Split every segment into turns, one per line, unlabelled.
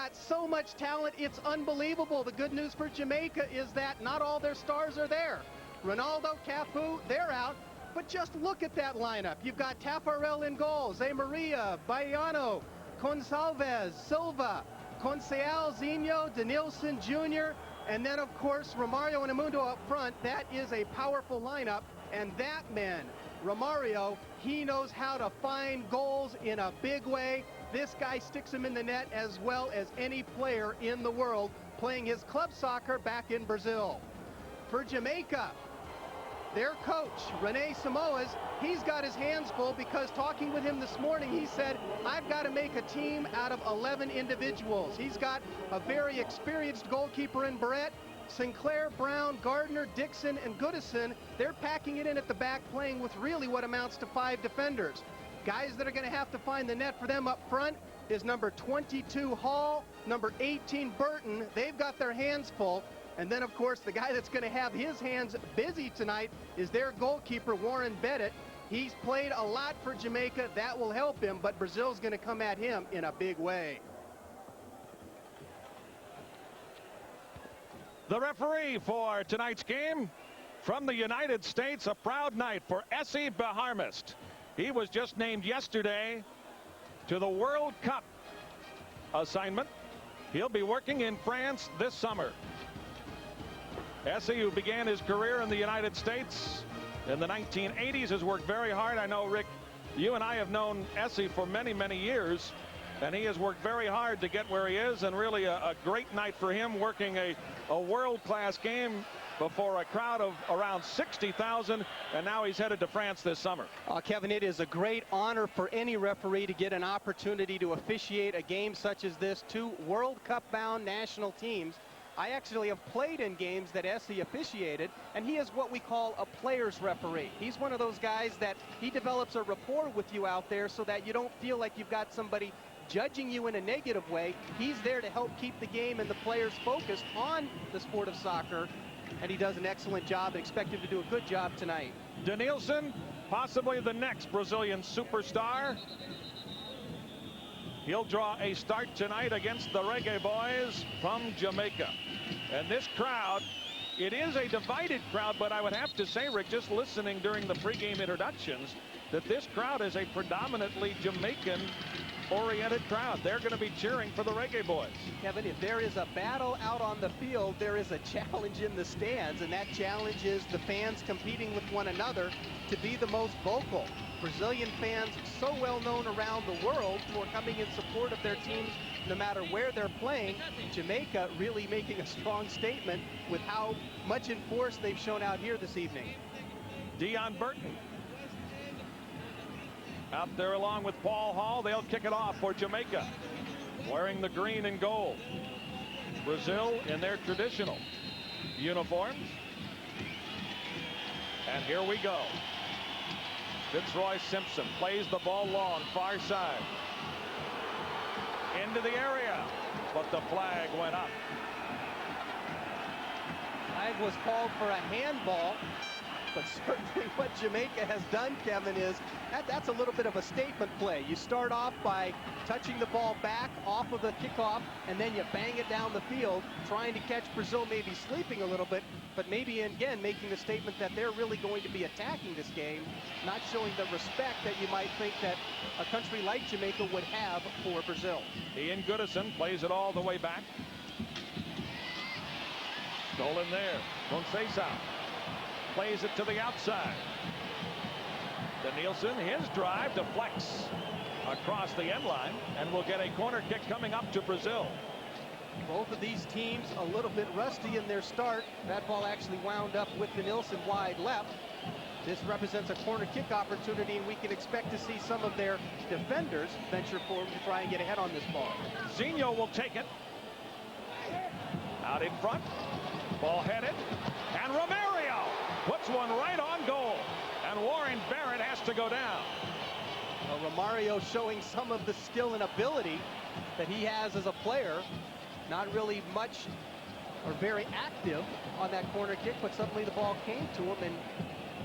got so much talent, it's unbelievable. The good news for Jamaica is that not all their stars are there. Ronaldo, Cafu, they're out. But just look at that lineup. You've got Tafarel in goal, Zé Maria, Baiano, Gonçalves, Silva, Conceição, Zinho, Denilson Jr., and then, of course, Romario and Amundo up front. That is a powerful lineup. And that man, Romario, he knows how to find goals in a big way. This guy sticks them in the net as well as any player in the world playing his club soccer back in Brazil. For Jamaica, their coach, Rene Samoas, he's got his hands full because talking with him this morning, he said, I've got to make a team out of 11 individuals. He's got a very experienced goalkeeper in Barrett, Sinclair, Brown, Gardner, Dixon, and Goodison. They're packing it in at the back, playing with really what amounts to 5 defenders. Guys that are going to have to find the net for them up front is number 22, Hall, number 18, Burton. They've got their hands full. And then, of course, the guy that's going to have his hands busy tonight is their goalkeeper, Warren Bennett. He's played a lot for Jamaica. That will help him, but Brazil's going to come at him in a big way.
The referee for tonight's game from the United States, a proud night for Essie Beharmist. He was just named yesterday to the World Cup assignment. He'll be working in France this summer. Essie, who began his career in the United States in the 1980s, has worked very hard. I know, Rick, you and I have known Essie for many, many years, and he has worked very hard to get where he is, and really a great night for him, working a world-class game before a crowd of around 60,000, and now he's headed to France this summer.
Kevin, it is a great honor for any referee to get an opportunity to officiate a game such as this. 2 World Cup-bound national teams. I actually have played in games that Essie officiated, and he is what we call a player's referee. He's one of those guys that he develops a rapport with you out there so that you don't feel like you've got somebody judging you in a negative way. He's there to help keep the game and the players focused on the sport of soccer, and he does an excellent job. I expect him to do a good job tonight.
Denilson, possibly the next Brazilian superstar. He'll draw a start tonight against the Reggae Boys from Jamaica. And this crowd, it is a divided crowd, but I would have to say, Rick, just listening during the pregame introductions, that this crowd is a predominantly Jamaican-oriented crowd. They're going to be cheering for the Reggae Boys.
Kevin, if there is a battle out on the field, there is a challenge in the stands, and that challenge is the fans competing with one another to be the most vocal. Brazilian fans so well known around the world for coming in support of their teams no matter where they're playing. Jamaica really making a strong statement with how much in force they've shown out here this evening.
Dion Burton out there along with Paul Hall. They'll kick it off for Jamaica, wearing the green and gold. Brazil in their traditional uniforms. And here we go. Fitzroy Simpson plays the ball long, far side. Into the area, but the flag went up.
Flag was called for a handball, but certainly what Jamaica has done, Kevin, is that's a little bit of a statement play. You start off by touching the ball back off of the kickoff, and then you bang it down the field, trying to catch Brazil maybe sleeping a little bit, but maybe, again, making the statement that they're really going to be attacking this game, not showing the respect that you might think that a country like Jamaica would have for Brazil.
Ian Goodison plays it all the way back. Stolen there. Conceição plays it to the outside. Denilson, his drive deflects across the end line, and will get a corner kick coming up to Brazil.
Both of these teams a little bit rusty in their start. That ball actually wound up with Denilson wide left. This represents a corner kick opportunity, and we can expect to see some of their defenders venture forward to try and get ahead on this ball.
Zinho will take it. Out in front. Ball headed. And Romario puts one right on goal. And Warren Barrett has to go down.
Well, Romario showing some of the skill and ability that he has as a player. Not really much or very active on that corner kick, but suddenly the ball came to him and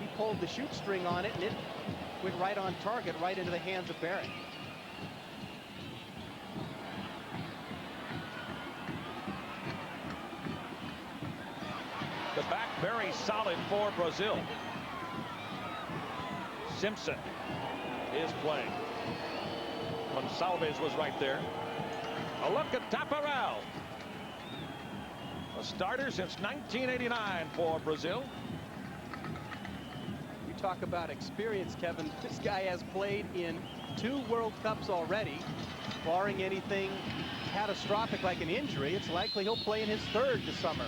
he pulled the shoot string on it, and it went right on target, right into the hands of Barrett.
very solid for Brazil. Simpson is playing. Gonçalves was right there. A look at Taparel. A starter since 1989 for Brazil.
You talk about experience, Kevin. This guy has played in 2 World Cups already. Barring anything catastrophic like an injury, it's likely he'll play in his 3rd this summer.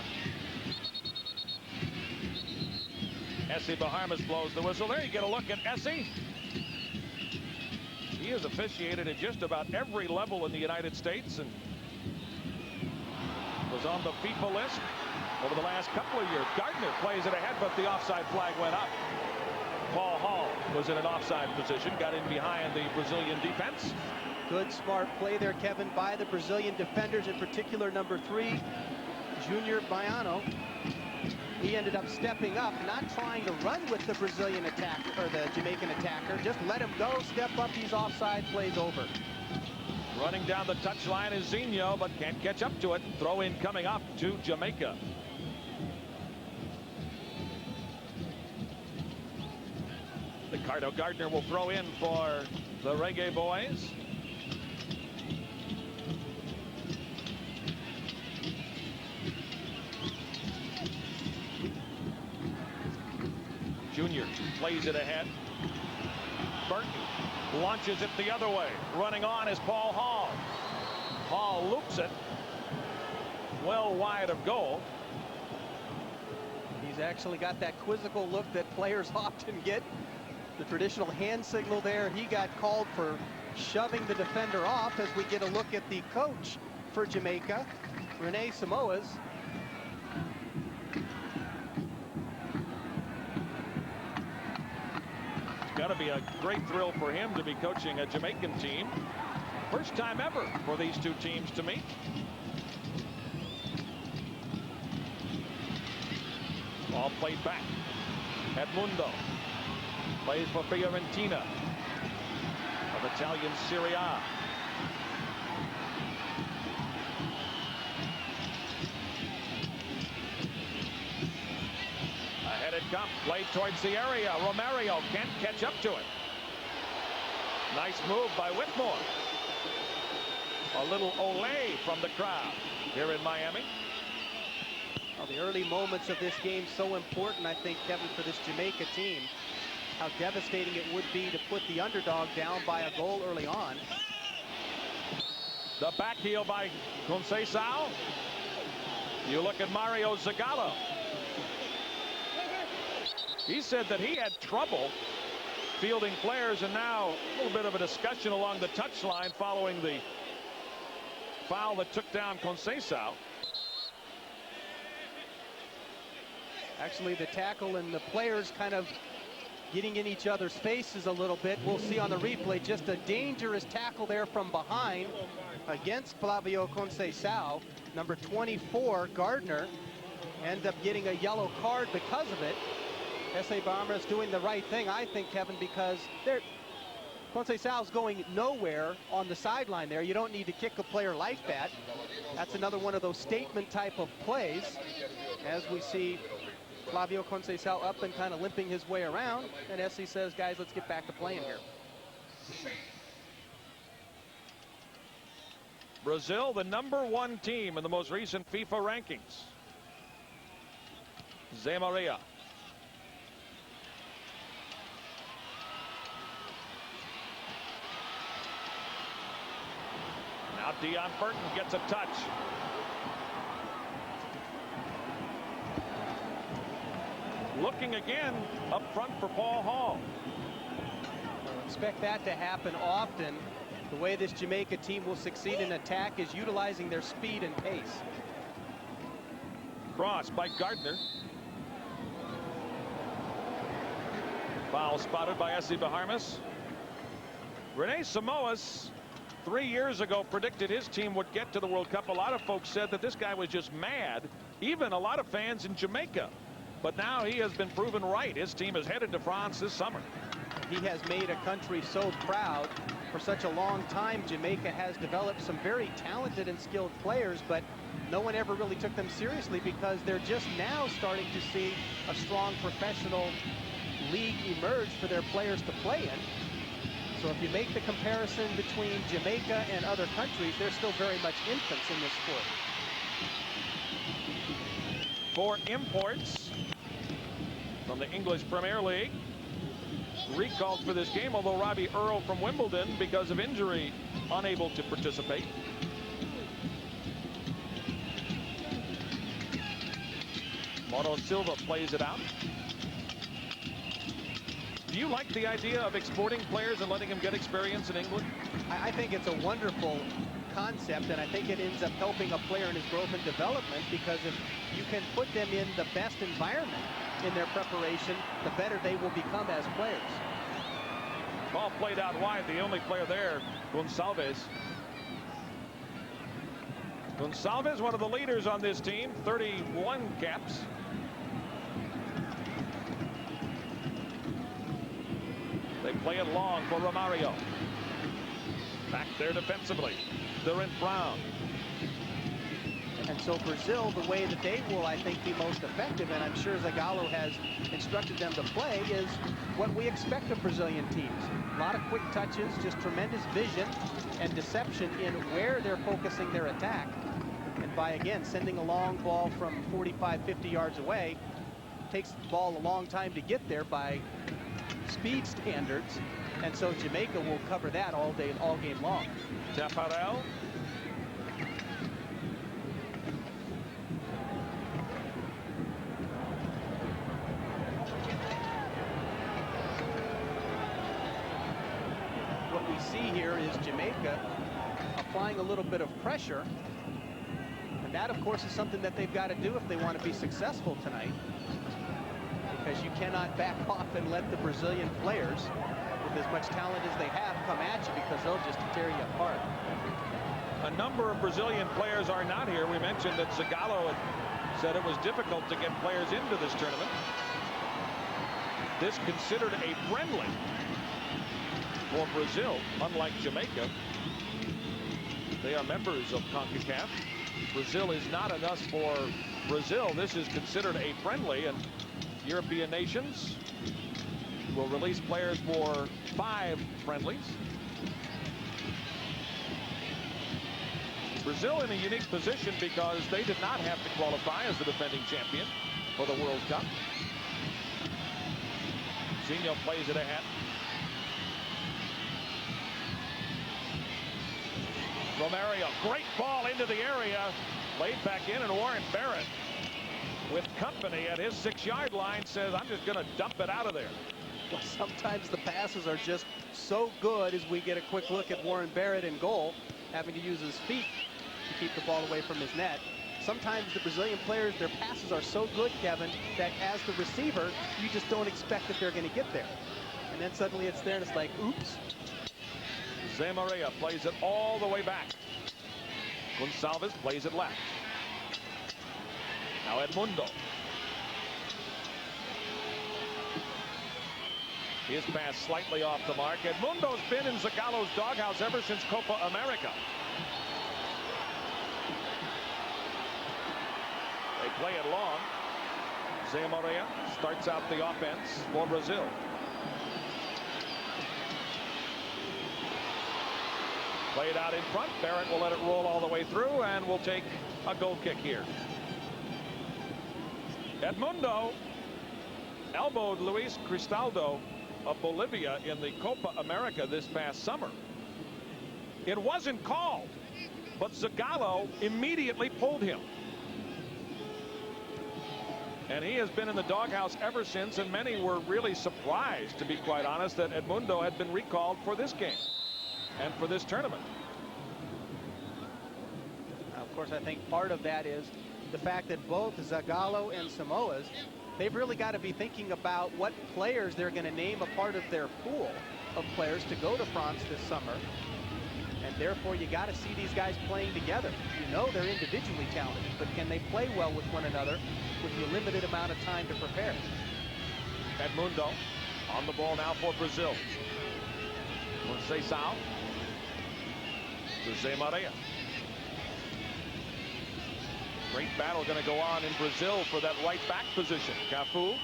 Essie Bahamas blows the whistle. There you get a look at Essie. He has officiated at just about every level in the United States and was on the FIFA list over the last couple of years. Gardner plays it ahead, but the offside flag went up. Paul Hall was in an offside position, got in behind the Brazilian defense.
Good, smart play there, Kevin, by the Brazilian defenders, in particular number 3, Junior Baiano. He ended up stepping up, not trying to run with the Brazilian attacker, or the Jamaican attacker. Just let him go, step up, these offside plays over.
Running down the touchline is Zinho, but can't catch up to it. Throw in coming up to Jamaica. Ricardo Gardner will throw in for the Reggae Boys. Junior plays it ahead. Burton launches it the other way. Running on is Paul Hall. Hall loops it well wide of goal.
He's actually got that quizzical look that players often get. The traditional hand signal there. He got called for shoving the defender off, as we get a look at the coach for Jamaica, Rene Samoas.
Got to be a great thrill for him to be coaching a Jamaican team. First time ever for these 2 teams to meet. Ball played back. Edmundo plays for Fiorentina of Italian Serie A. Ahead it comes, played towards the area. Romario can't catch up to it. Nice move by Whitmore. A little olé from the crowd here in Miami.
Well, the early moments of this game so important, I think, Kevin, for this Jamaica team. How devastating it would be to put the underdog down by a goal early on.
The back heel by Conceição. You look at Mario Zagallo. He said that he had trouble fielding players, and now a little bit of a discussion along the touchline following the foul that took down Conceição.
Actually, the tackle and the players kind of getting in each other's faces a little bit. We'll see on the replay just a dangerous tackle there from behind against Flavio Conceição. Number 24, Gardner, ends up getting a yellow card because of it. S.A. Bahamas doing the right thing, I think, Kevin, because Conceição's going nowhere on the sideline there. You don't need to kick a player like that. That's another one of those statement type of plays, as we see Flavio Conceição up and kind of limping his way around, and Essie says, guys, let's get back to playing here.
Brazil, the #1 team in the most recent FIFA rankings. Zé Maria. Now Dion Burton gets a touch. Looking again up front for Paul Hall.
Expect that to happen often. The way this Jamaica team will succeed in attack is utilizing their speed and pace.
Cross by Gardner. Foul spotted by S.C. Bahamas. Rene Samoas 3 years ago predicted his team would get to the World Cup. A lot of folks said that this guy was just mad, even a lot of fans in Jamaica. But now he has been proven right. His team is headed to France this summer.
He has made a country so proud. For such a long time, Jamaica has developed some very talented and skilled players, but no one ever really took them seriously because they're just now starting to see a strong professional league emerge for their players to play in. So if you make the comparison between Jamaica and other countries, they're still very much infants in this sport.
For imports from the English Premier League, recalled for this game, although Robbie Earle from Wimbledon, because of injury, unable to participate. Mauro Silva plays it out. Do you like the idea of exporting players and letting them get experience in England?
I think it's a wonderful concept, and I think it ends up helping a player in his growth and development, because if you can put them in the best environment in their preparation, the better they will become as players.
Ball played out wide. The only player there, Gonçalves. Gonçalves, one of the leaders on this team, 31 caps. They play it long for Romario. Back there defensively. Durant Brown.
And so Brazil, the way that they will, I think, be most effective, and I'm sure Zagallo has instructed them to play, is what we expect of Brazilian teams. A lot of quick touches, just tremendous vision and deception in where they're focusing their attack. And by, again, sending a long ball from 45, 50 yards away, takes the ball a long time to get there by speed standards. And so Jamaica will cover that all day, all game long.
Tafarel.
What we see here is Jamaica applying a little bit of pressure. And that, of course, is something that they've got to do if they want to be successful tonight. Because you cannot back off and let the Brazilian players, with as much talent as they have, come at you, because they'll just tear you apart.
A number of Brazilian players are not here. We mentioned that Zagallo had said it was difficult to get players into this tournament. This considered a friendly for Brazil, unlike Jamaica. They are members of CONCACAF. Brazil is not, and thus for Brazil, this is considered a friendly, and European nations will release players for 5 friendlies. Brazil in a unique position because they did not have to qualify as the defending champion for the World Cup. Zinho plays it ahead. Romario, great ball into the area, laid back in, and Warren Barrett, with company at his 6-yard line, says, I'm just going to dump it out of there.
Well, sometimes the passes are just so good, as we get a quick look at Warren Barrett in goal, having to use his feet to keep the ball away from his net. Sometimes the Brazilian players, their passes are so good, Kevin, that as the receiver, you just don't expect that they're going to get there. And then suddenly it's there, and it's like, oops.
Zé Maria plays it all the way back. Gonçalves plays it left. Now Edmundo. His pass slightly off the mark. Edmundo's been in Zagallo's doghouse ever since Copa America. They play it long. Zé Maria starts out the offense for Brazil. Play it out in front. Barrett will let it roll all the way through, and will take a goal kick here. Edmundo elbowed Luis Cristaldo of Bolivia in the Copa America this past summer. It wasn't called, but Zagallo immediately pulled him. And he has been in the doghouse ever since, and many were really surprised, to be quite honest, that Edmundo had been recalled for this game and for this tournament.
Now, of course, I think part of that is the fact that both Zagallo and Samoas, they've really got to be thinking about what players they're going to name a part of their pool of players to go to France this summer. And therefore, you got to see these guys playing together. You know they're individually talented, but can they play well with one another with the limited amount of time to prepare?
Edmundo on the ball now for Brazil. Conceição Jose Maria. Great battle going to go on in Brazil for that right back position. Cafu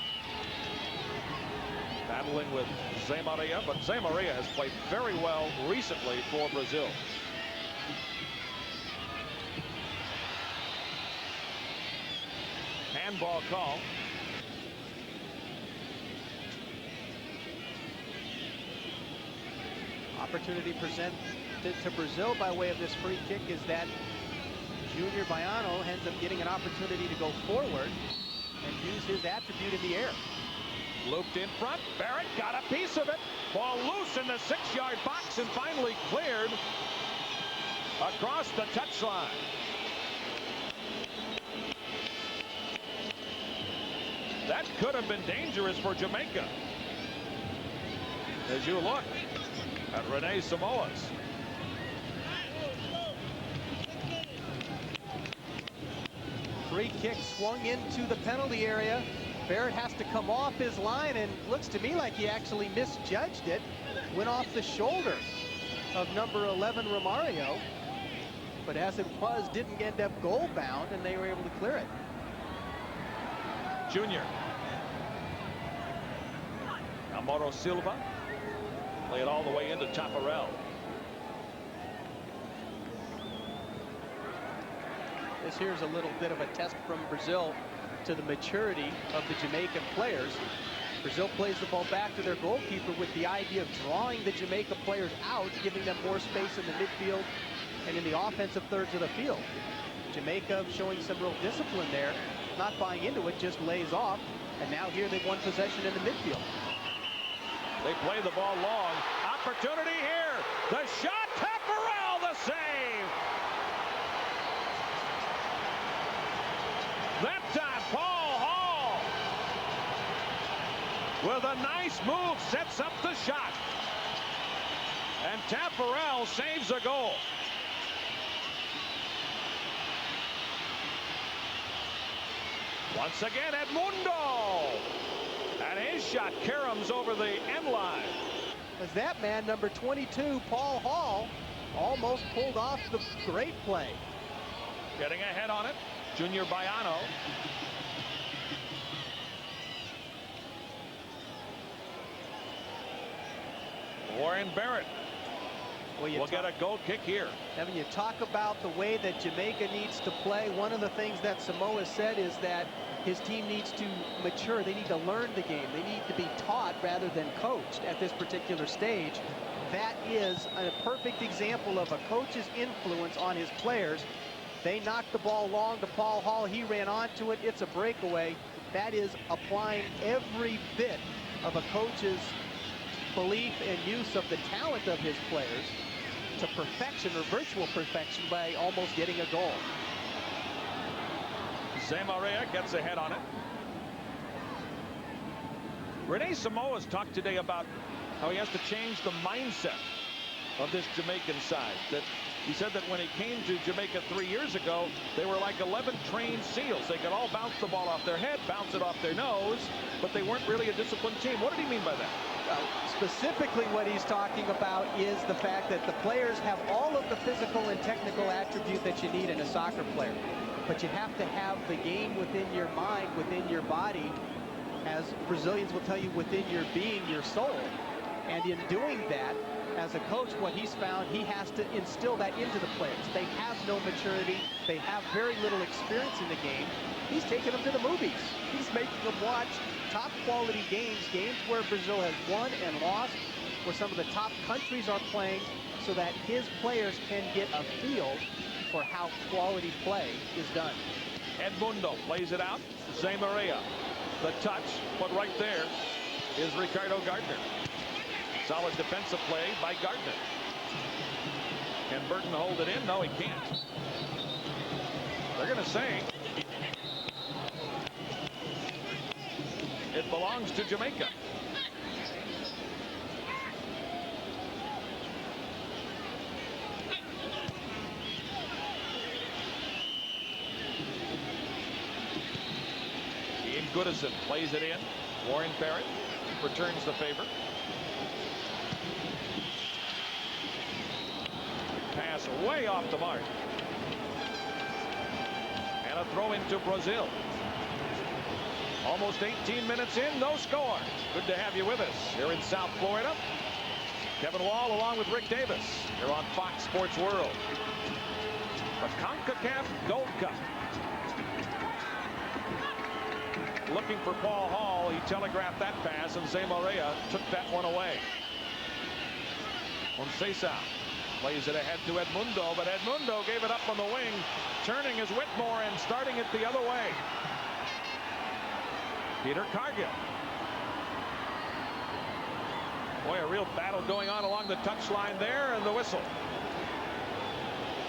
battling with Jose Maria, but Jose Maria has played very well recently for Brazil. Handball call.
Opportunity presented to Brazil by way of this free kick is that Junior Baiano ends up getting an opportunity to go forward and use his attribute in the air.
Looped in front. Barrett got a piece of it. Ball loose in the 6-yard box and finally cleared across the touchline. That could have been dangerous for Jamaica. As you look at Rene Samoas.
Free kick swung into the penalty area. Barrett has to come off his line, and looks to me like he actually misjudged it. Went off the shoulder of number 11 Romario, but as it was, didn't end up goal bound, and they were able to clear it.
Junior. Amaro Silva. Play it all the way into Tafarel.
This here's a little bit of a test from Brazil to the maturity of the Jamaican players. Brazil plays the ball back to their goalkeeper with the idea of drawing the Jamaica players out, giving them more space in the midfield and in the offensive thirds of the field. Jamaica showing some real discipline there, not buying into it, just lays off, and now here they've won possession in the midfield.
They play the ball long. Opportunity here. The shot. Tafarel, the save. That time, Paul Hall, with a nice move, sets up the shot. And Tafarel saves a goal. Once again, Edmundo. And his shot caroms over the end line.
As that man, number 22, Paul Hall, almost pulled off the great play.
Getting ahead on it. Junior Baiano. Warren Barrett will get a goal kick here.
Evan, you talk about the way that Jamaica needs to play. One of the things that Samoa said is that his team needs to mature. They need to learn the game. They need to be taught rather than coached at this particular stage. That is a perfect example of a coach's influence on his players. They knocked the ball long to Paul Hall. He ran onto it. It's a breakaway. That is applying every bit of a coach's belief and use of the talent of his players to perfection, or virtual perfection, by almost getting a goal.
Jose Maria gets ahead on it. Rene Samoa's talked today about how he has to change the mindset of this Jamaican side. That he said that when he came to Jamaica 3 years ago, they were like 11 trained SEALs. They could all bounce the ball off their head, bounce it off their nose, but they weren't really a disciplined team. What did he mean by that?
Specifically, what he's talking about is the fact that the players have all of the physical and technical attribute that you need in a soccer player. But you have to have the game within your mind, within your body, as Brazilians will tell you, within your being, your soul. And in doing that, as a coach, what he's found, he has to instill that into the players. They have no maturity. They have very little experience in the game. He's taking them to the movies. He's making them watch top quality games, games where Brazil has won and lost, where some of the top countries are playing, so that his players can get a feel for how quality play is done.
Edmundo plays it out. Jose Maria. The touch, but right there is Ricardo Gardner. Solid defensive play by Gardner. Can Burton hold it in? No, he can't. They're going to say it belongs to Jamaica. Ian Goodison plays it in. Warren Barrett returns the favor. Pass way off the mark. And a throw into Brazil. Almost 18 minutes in, no score. Good to have you with us here in South Florida. Kevin Wall along with Rick Davis here on Fox Sports World. The CONCACAF Gold Cup. Looking for Paul Hall. He telegraphed that pass, and Zé Maria took that one away. Conceição plays it ahead to Edmundo, but Edmundo gave it up on the wing, turning as Whitmore and starting it the other way. Peter Cargill. Boy, a real battle going on along the touchline there, and the whistle.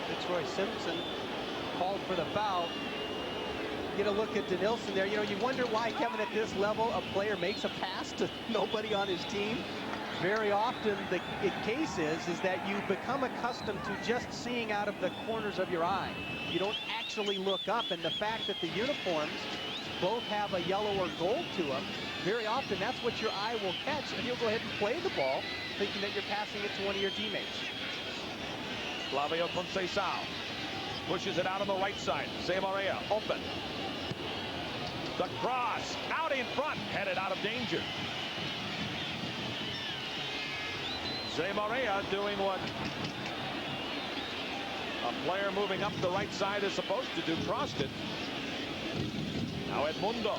Fitzroy Simpson called for the foul. Get a look at Denilson there. You know, you wonder why, Kevin, at this level, a player makes a pass to nobody on his team. Very often the case is that you become accustomed to just seeing out of the corners of your eye. You don't actually look up, and the fact that the uniforms both have a yellow or gold to them, very often that's what your eye will catch, and you'll go ahead and play the ball thinking that you're passing it to one of your teammates.
Flavio Conceição pushes it out on the right side. Zé Maria open. The cross out in front, headed out of danger. Zé Maria doing what a player moving up the right side is supposed to do, crossed it. Now Edmundo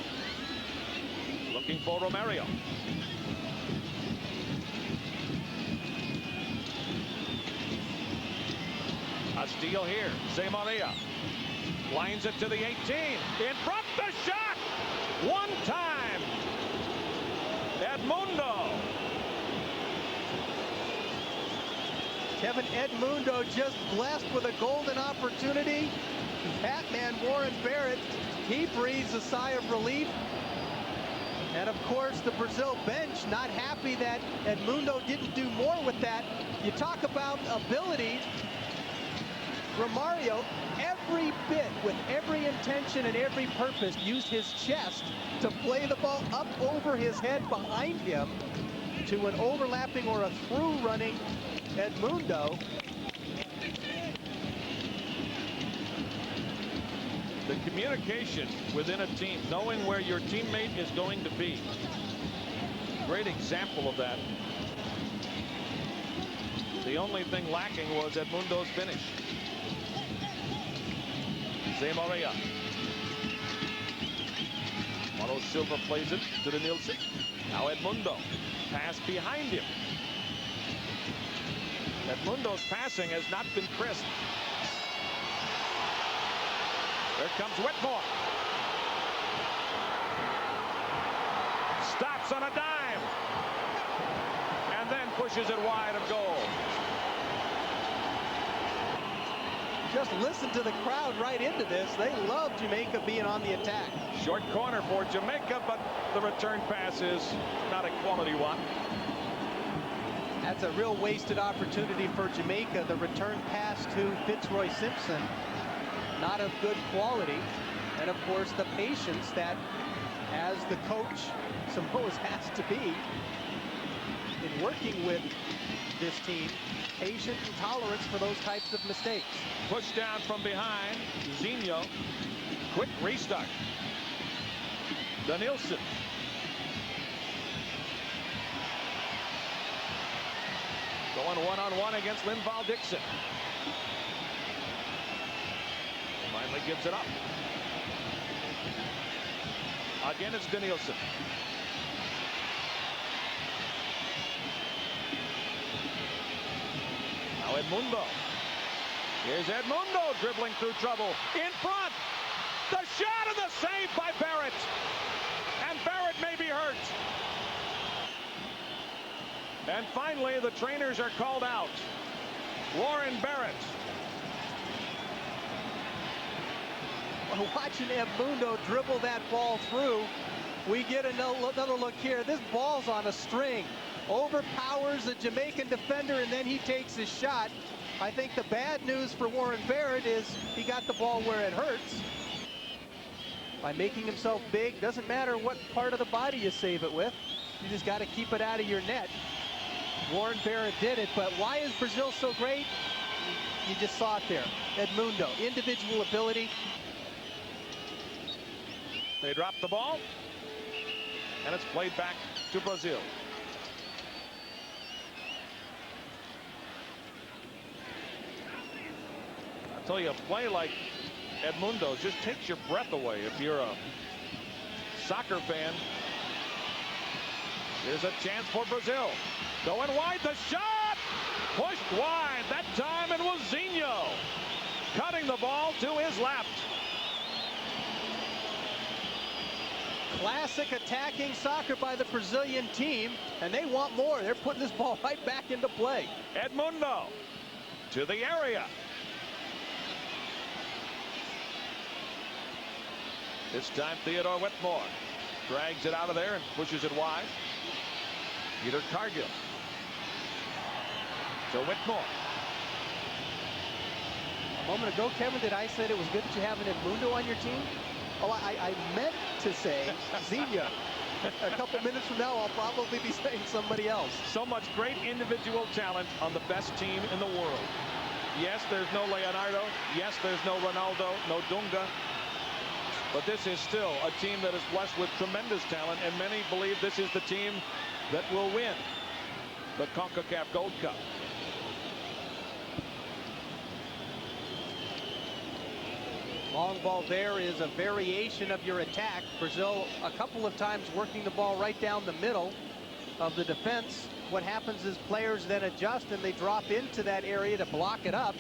looking for Romario. A steal here. Zé Maria lines it to the 18. In front, the shot! One time. Edmundo.
Kevin, Edmundo just blessed with a golden opportunity. That man, Warren Barrett, he breathes a sigh of relief. And of course, the Brazil bench not happy that Edmundo didn't do more with that. You talk about ability. Romario, every bit, with every intention and every purpose, used his chest to play the ball up over his head behind him to an overlapping or a through running Edmundo.
The communication within a team, knowing where your teammate is going to be. Great example of that. The only thing lacking was Edmundo's finish. Zé Maria. Mauro Silva plays it to the Nielsen. Now Edmundo. Pass behind him. Edmundo's passing has not been crisp. There comes Whitmore. Stops on a dime. And then pushes it wide of goal.
Just listen to the crowd right into this. They love Jamaica being on the attack.
Short corner for Jamaica, but the return pass is not a quality one.
That's a real wasted opportunity for Jamaica. The return pass to Fitzroy Simpson, not of good quality. And of course, the patience that, as the coach, Samoa's has to be in working with this team, patient and tolerance for those types of mistakes.
Push down from behind. Zinho. Quick restart. Denilson. Going one-on-one against Linval Dixon. Finally gives it up. Again, it's Denilson. Now Edmundo. Here's Edmundo dribbling through trouble. In front. The shot and the save by Barrett. And Barrett may be hurt. And finally, the trainers are called out. Warren Barrett.
Watching Edmundo dribble that ball through, we get another look here. This ball's on a string. Overpowers the Jamaican defender, and then he takes his shot. I think the bad news for Warren Barrett is he got the ball where it hurts. By making himself big, doesn't matter what part of the body you save it with. You just got to keep it out of your net. Warren Barrett did it, but why is Brazil so great? You just saw it there. Edmundo, individual ability.
They drop the ball, and it's played back to Brazil. I tell you, a play like Edmundo just takes your breath away if you're a soccer fan. Here's a chance for Brazil. Going wide, the shot! Pushed wide. That time it was Zinho cutting the ball to his left.
Classic attacking soccer by the Brazilian team, and they want more. They're putting this ball right back into play.
Edmundo to the area. This time Theodore Whitmore drags it out of there and pushes it wide. Peter Cargill to Whitmore.
A moment ago, Kevin, did I say it was good that you have an Edmundo on your team? Oh, I meant to say Zinho. A couple minutes from now, I'll probably be saying somebody else.
So much great individual talent on the best team in the world. Yes, there's no Leonardo. Yes, there's no Ronaldo, no Dunga. But this is still a team that is blessed with tremendous talent, and many believe this is the team that will win the CONCACAF Gold Cup.
Long ball there is a variation of your attack. Brazil a couple of times working the ball right down the middle of the defense. What happens is players then adjust and they drop into that area to block it up.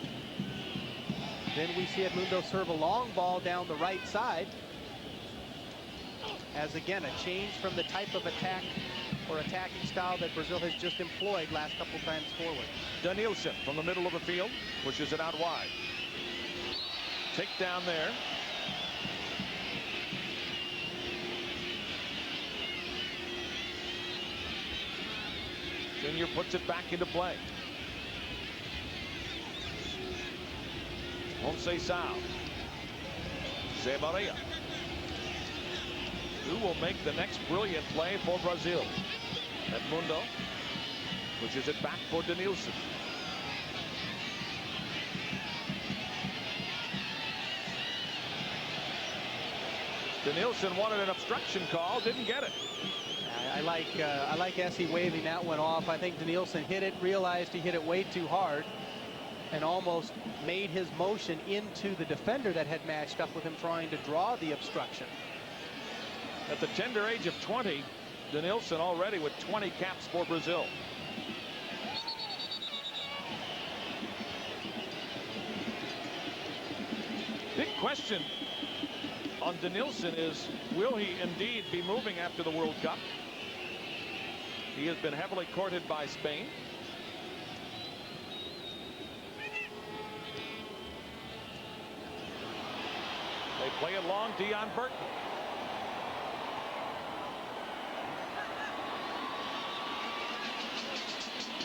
Then we see Edmundo serve a long ball down the right side. As again, a change from the type of attack or attacking style that Brazil has just employed last couple times forward.
Danielson from the middle of the field pushes it out wide. Take down there. Junior puts it back into play. Conceição. Zé Maria. Who will make the next brilliant play for Brazil? Edmundo pushes it back for Danielson. Danielson wanted an obstruction call, didn't get it.
I like Essie waving that one off. I think Danielson hit it, realized he hit it way too hard, and almost made his motion into the defender that had matched up with him trying to draw the obstruction.
At the tender age of 20, Danielson already with 20 caps for Brazil. Big question on Danielson is, will he indeed be moving after the World Cup? He has been heavily courted by Spain. They play it long, Dion Burton.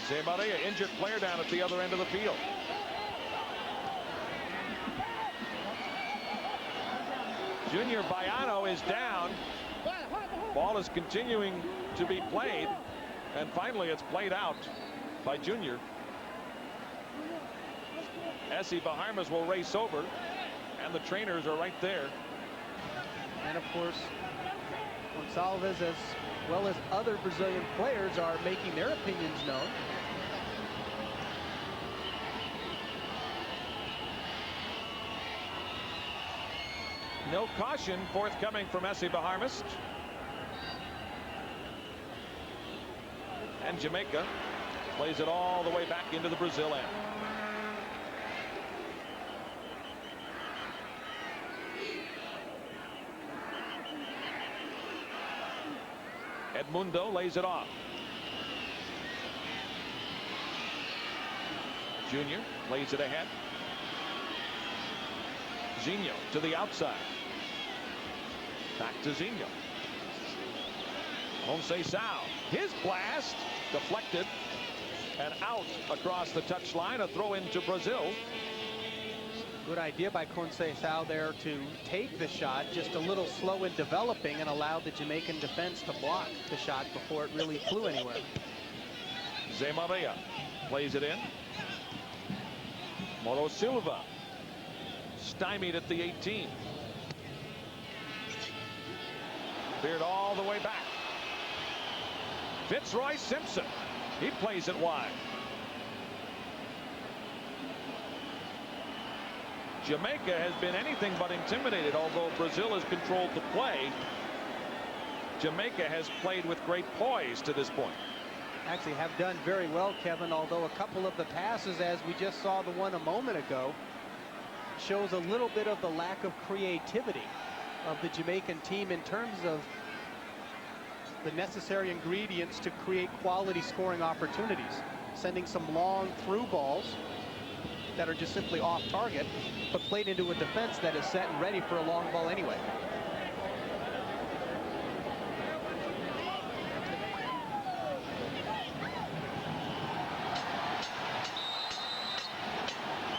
Zé Maria, injured player down at the other end of the field. Junior Baiano is down. Ball is continuing to be played, and finally it's played out by Junior. Essie Bahamas will race over, and the trainers are right there.
And of course, Gonçalves, as well as other Brazilian players, are making their opinions known.
No caution forthcoming from Essie Bahamas. And Jamaica plays it all the way back into the Brazil end. Edmundo lays it off. Junior lays it ahead. Zinho to the outside. Back to Zinho. Conceição. His blast deflected and out across the touchline. A throw into Brazil.
Good idea by Conceição there to take the shot, just a little slow in developing, and allowed the Jamaican defense to block the shot before it really flew anywhere.
Zé Maria plays it in. Moro Silva stymied at the 18. Veered all the way back. Fitzroy Simpson. He plays it wide. Jamaica has been anything but intimidated, although Brazil has controlled the play. Jamaica has played with great poise to this point.
Actually have done very well, Kevin, although a couple of the passes, as we just saw the one a moment ago, shows a little bit of the lack of creativity of the Jamaican team in terms of the necessary ingredients to create quality scoring opportunities. Sending some long through balls that are just simply off target, but played into a defense that is set and ready for a long ball anyway.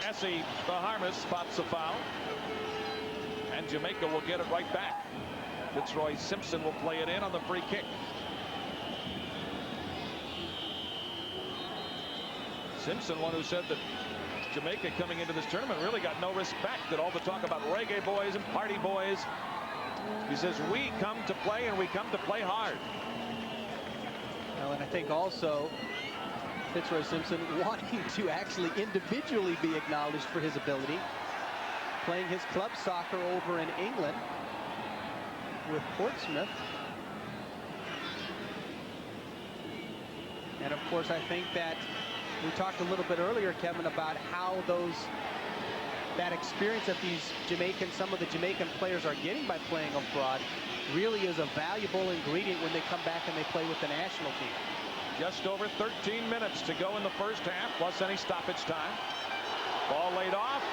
Essie Bahamas spots a foul, and Jamaica will get it right back. Fitzroy Simpson will play it in on the free kick. Simpson, one who said that Jamaica coming into this tournament really got no respect, that all the talk about reggae boys and party boys. He says we come to play, and we come to play hard.
Well, and I think also Fitzroy Simpson wanting to actually individually be acknowledged for his ability, playing his club soccer over in England with Portsmouth. And of course, I think that we talked a little bit earlier, Kevin, about how that experience that some of the Jamaican players are getting by playing abroad really is a valuable ingredient when they come back and they play with the national team.
Just over 13 minutes to go in the first half, plus any stoppage time. Ball laid off.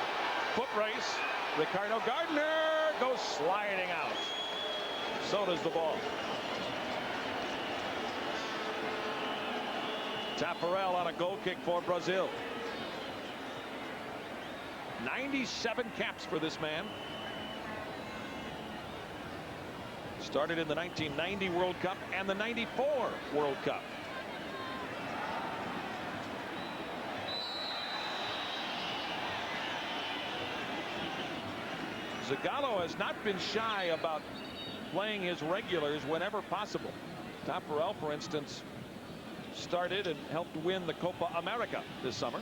Foot race. Ricardo Gardner goes sliding out. So does the ball. Tafarel on a goal kick for Brazil. 97 caps for this man. Started in the 1990 World Cup and the 94 World Cup. Zagallo has not been shy about playing his regulars whenever possible. Tafarel, for instance, started and helped win the Copa America this summer.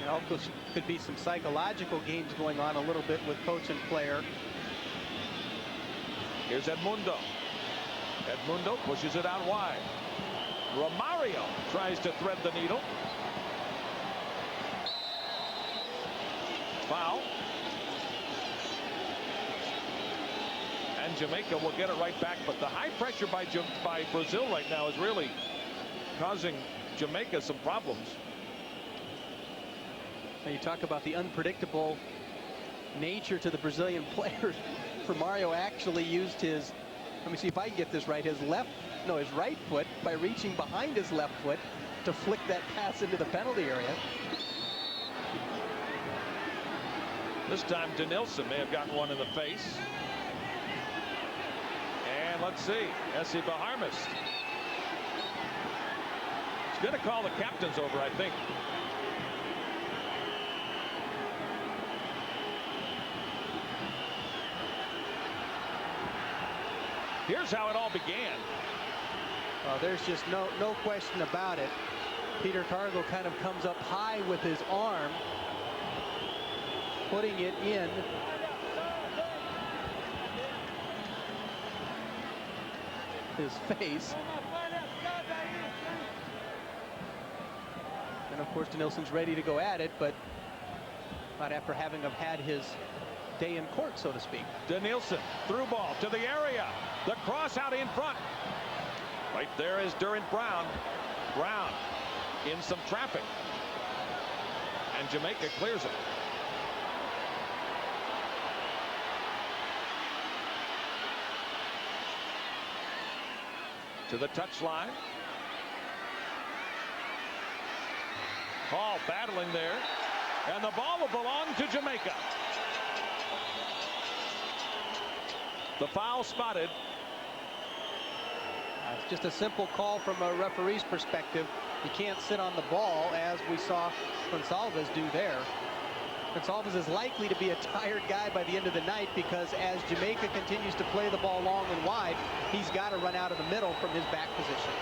There also could be some psychological games going on a little bit with coach and player.
Here's Edmundo. Edmundo pushes it out wide. Romario tries to thread the needle. Foul. And Jamaica will get it right back, but the high pressure by Brazil right now is really causing Jamaica some problems.
And you talk about the unpredictable nature to the Brazilian players. Romario actually used his, let me see if I can get this right, his right foot, by reaching behind his left foot to flick that pass into the penalty area.
This time Denilson may have gotten one in the face. And let's see, Essie Bahamas. He's going to call the captains over, I think. Here's how it all began.
There's just no question about it. Peter Cargill kind of comes up high with his arm, putting it in. His face. And of course Denilson's ready to go at it, but not after having had his day in court, so to speak.
Denilson through ball to the area. The cross out in front. Right there is Durant Brown. Brown in some traffic. And Jamaica clears it. To the touchline. Hall battling there. And the ball will belong to Jamaica. The foul spotted
It's just a simple call from a referee's perspective. You can't sit on the ball, as we saw Gonçalves do there. Gonçalves is likely to be a tired guy by the end of the night, because as Jamaica continues to play the ball long and wide, he's got to run out of the middle from his back position.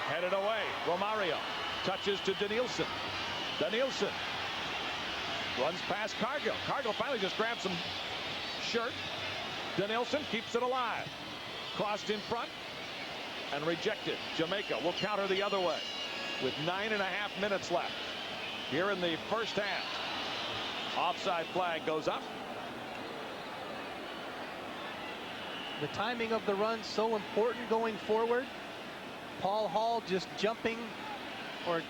Headed away. Romario touches to Danielson. Danielson runs past Cargill. Cargill finally just grabs some shirt. Danielson keeps it alive. Crossed in front and rejected. Jamaica will counter the other way with 9.5 minutes left here in the first half. Offside flag goes up.
The timing of the run so important going forward. Paul Hall just jumping or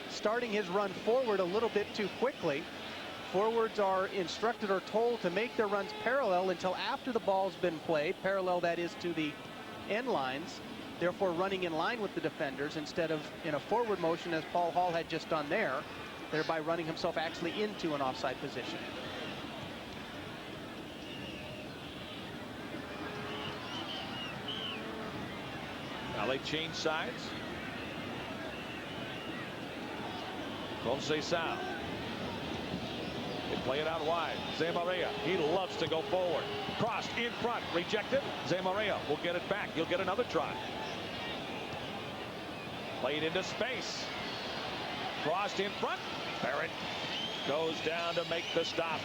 starting his run forward a little bit too quickly. Forwards are instructed or told to make their runs parallel until after the ball's been played. Parallel, that is, to the end lines. Therefore running in line with the defenders instead of in a forward motion, as Paul Hall had just done there, thereby running himself actually into an offside position.
Now they change sides. Conceição. They play it out wide. Zé Maria, he loves to go forward. Crossed in front, rejected. Zé Maria will get it back. He'll get another try. Played into space. Crossed in front. Barrett goes down to make the stop.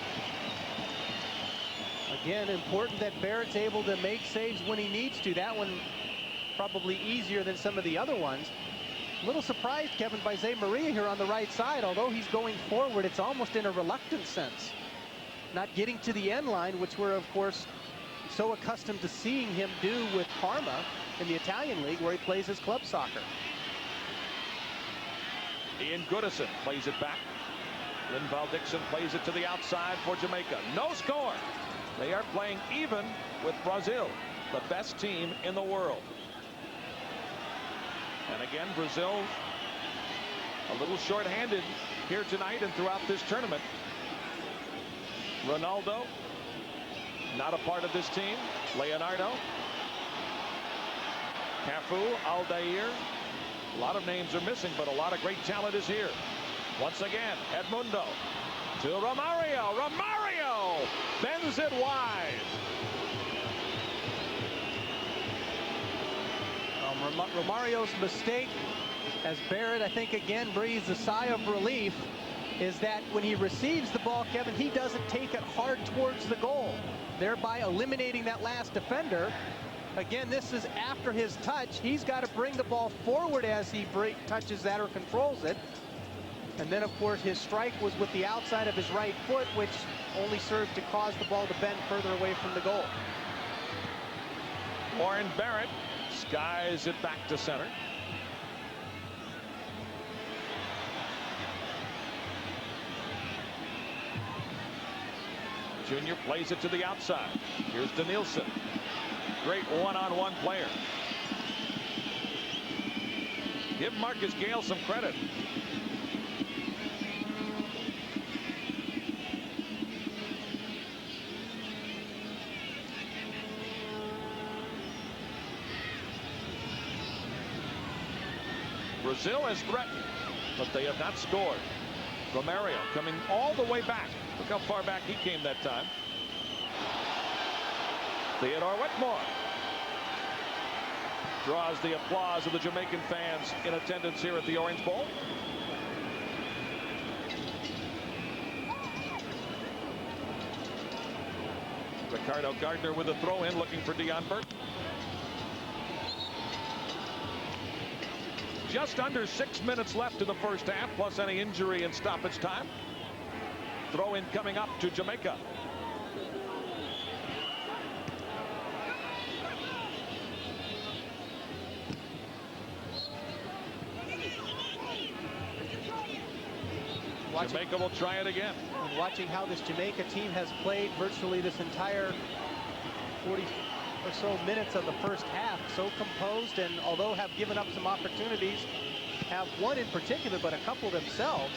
Again, important that Barrett's able to make saves when he needs to. That one probably easier than some of the other ones. A little surprised, Kevin, by Zé Maria here on the right side. Although he's going forward, it's almost in a reluctant sense. Not getting to the end line, which we're, of course, so accustomed to seeing him do with Parma in the Italian league, where he plays his club soccer.
Ian Goodison plays it back. Linval Dixon plays it to the outside for Jamaica. No score. They are playing even with Brazil, the best team in the world. And again, Brazil a little short-handed here tonight and throughout this tournament. Ronaldo not a part of this team. Leonardo, Cafu, Aldair. A lot of names are missing, but a lot of great talent is here. Once again, Edmundo to Romario. Romario bends it wide.
Romario's mistake, as Barrett, I think, again breathes a sigh of relief, is that when he receives the ball, Kevin, he doesn't take it hard towards the goal, thereby eliminating that last defender. Again, this is after his touch. He's got to bring the ball forward as he touches that or controls it. And then, of course, his strike was with the outside of his right foot, which only served to cause the ball to bend further away from the goal.
Warren Barrett skies it back to center. Junior plays it to the outside. Here's Danielson. Great one-on-one player. Give Marcus Gale some credit. Brazil has threatened, but they have not scored. Romario coming all the way back. Look how far back he came that time. Theodore Wetmore draws the applause of the Jamaican fans in attendance here at the Orange Bowl. Ricardo Gardner with a throw-in, looking for Dion Burke. Just under 6 minutes left in the first half, plus any injury and stoppage time. Throw-in coming up to Jamaica. Jamaica will try it again.
Watching how this Jamaica team has played virtually this entire 40 or so minutes of the first half, so composed, and although have given up some opportunities, have one in particular, but a couple themselves.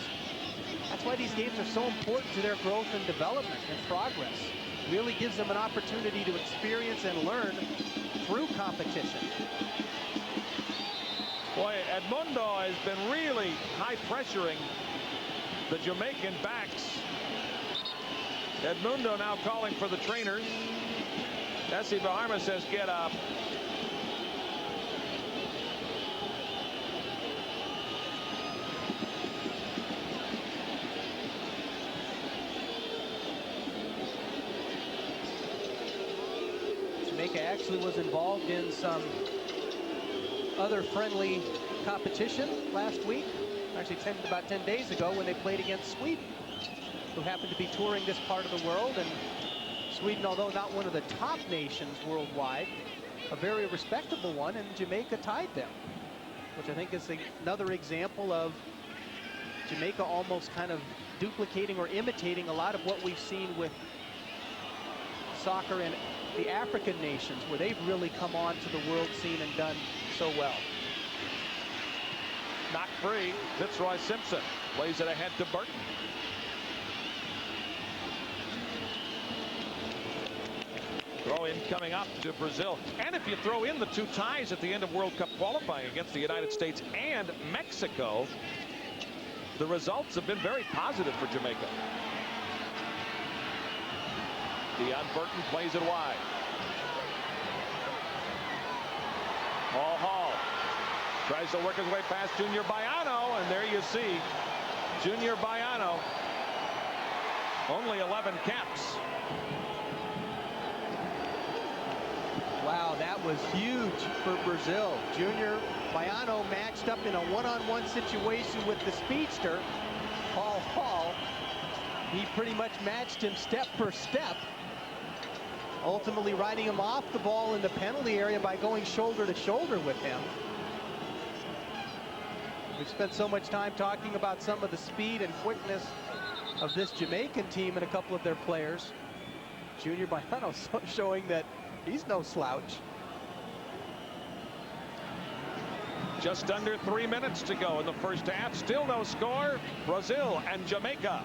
That's why these games are so important to their growth and development and progress. Really gives them an opportunity to experience and learn through competition.
Boy, Edmundo has been really high pressuring the Jamaican backs. Edmundo now calling for the trainers. Essie Baharma says, get up.
Jamaica actually was involved in some other friendly competition last week. Actually, about 10 days ago when they played against Sweden, who happened to be touring this part of the world. And Sweden, although not one of the top nations worldwide, a very respectable one, and Jamaica tied them, which I think is another example of Jamaica almost kind of duplicating or imitating a lot of what we've seen with soccer in the African nations, where they've really come on to the world scene and done so well.
Knocked free. Fitzroy Simpson plays it ahead to Burton. Throw in coming up to Brazil. And if you throw in the two ties at the end of World Cup qualifying against the United States and Mexico, the results have been very positive for Jamaica. Deion Burton plays it wide. Paul Hall tries to work his way past Junior Baiano, and there you see Junior Baiano, only 11 caps.
Wow, that was huge for Brazil. Junior Baiano matched up in a one-on-one situation with the speedster, Paul Hall. He pretty much matched him step for step, ultimately riding him off the ball in the penalty area by going shoulder to shoulder with him. We've spent so much time talking about some of the speed and quickness of this Jamaican team and a couple of their players. Junior Baiano showing that he's no slouch.
Just under 3 minutes to go in the first half. Still no score. Brazil and Jamaica.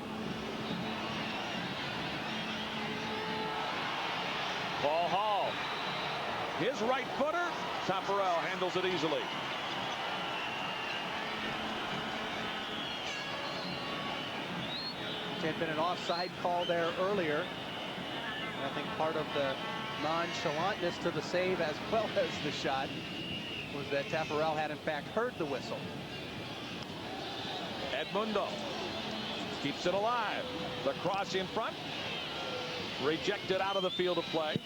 Paul Hall. His right footer. Taparel handles it easily.
There had been an offside call there earlier. And I think part of the nonchalantness to the save as well as the shot was that Taparel had in fact heard the whistle.
Edmundo keeps it alive. The cross in front. Rejected out of the field of play.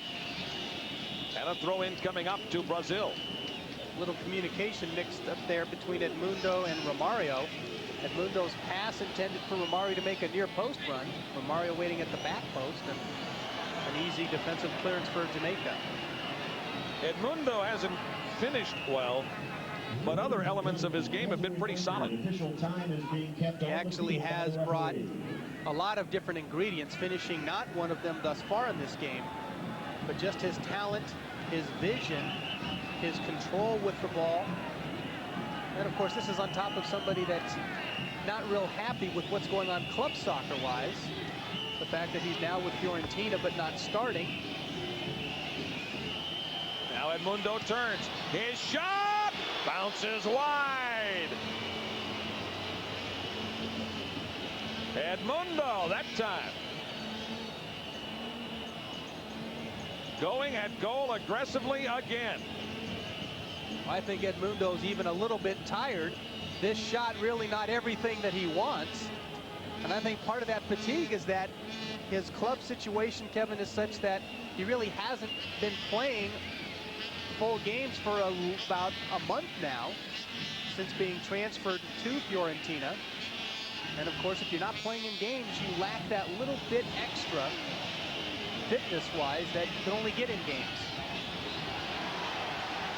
And a throw in coming up to Brazil.
Little communication mixed up there between Edmundo and Romario. Edmundo's pass intended for Romario to make a near post run. Romario waiting at the back post, and an easy defensive clearance for Jamaica.
Edmundo hasn't finished well, but other elements of his game have been pretty solid.
He actually has brought a lot of different ingredients, finishing not one of them thus far in this game, but just his talent, his vision, his control with the ball. And of course, this is on top of somebody that's not real happy with what's going on club soccer-wise. The fact that he's now with Fiorentina but not starting.
Now Edmundo turns. His shot bounces wide. Edmundo that time. Going at goal aggressively again.
I think Edmundo's even a little bit tired. This shot really not everything that he wants. And I think part of that fatigue is that his club situation, Kevin, is such that he really hasn't been playing full games for about a month now, since being transferred to Fiorentina. And of course, if you're not playing in games, you lack that little bit extra fitness-wise that you can only get in games.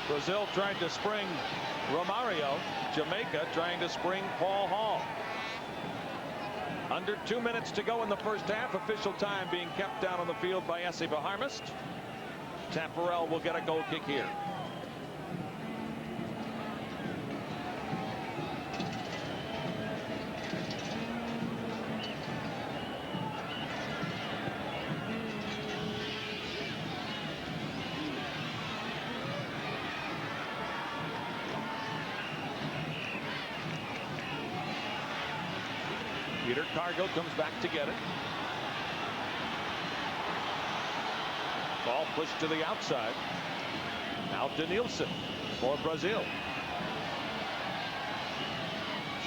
Brazil tried to spring Romario. Jamaica trying to spring Paul Hall. Under 2 minutes to go in the first half. Official time being kept down on the field by Essie Baharmist. Taparel will get a goal kick here. Peter Cargill comes back to get it. Ball pushed to the outside. Now Denilson for Brazil.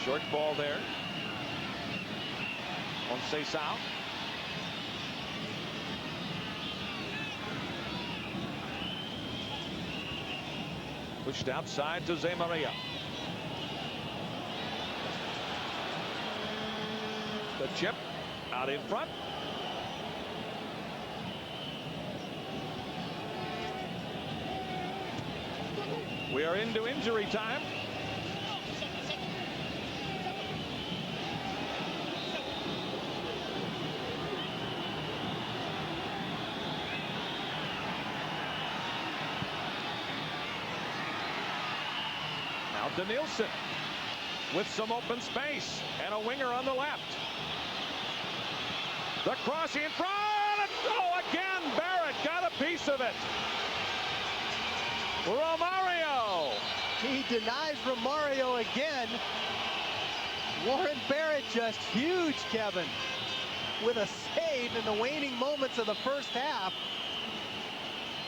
Short ball there. Conceição. Pushed outside to Zé Maria. The chip out in front. We are into injury time. Now Denilson with some open space and a winger on the left. The cross in front. Oh, again, Barrett got a piece of it. Romario.
He denies Romario again. Warren Barrett just huge, Kevin, with a save in the waning moments of the first half.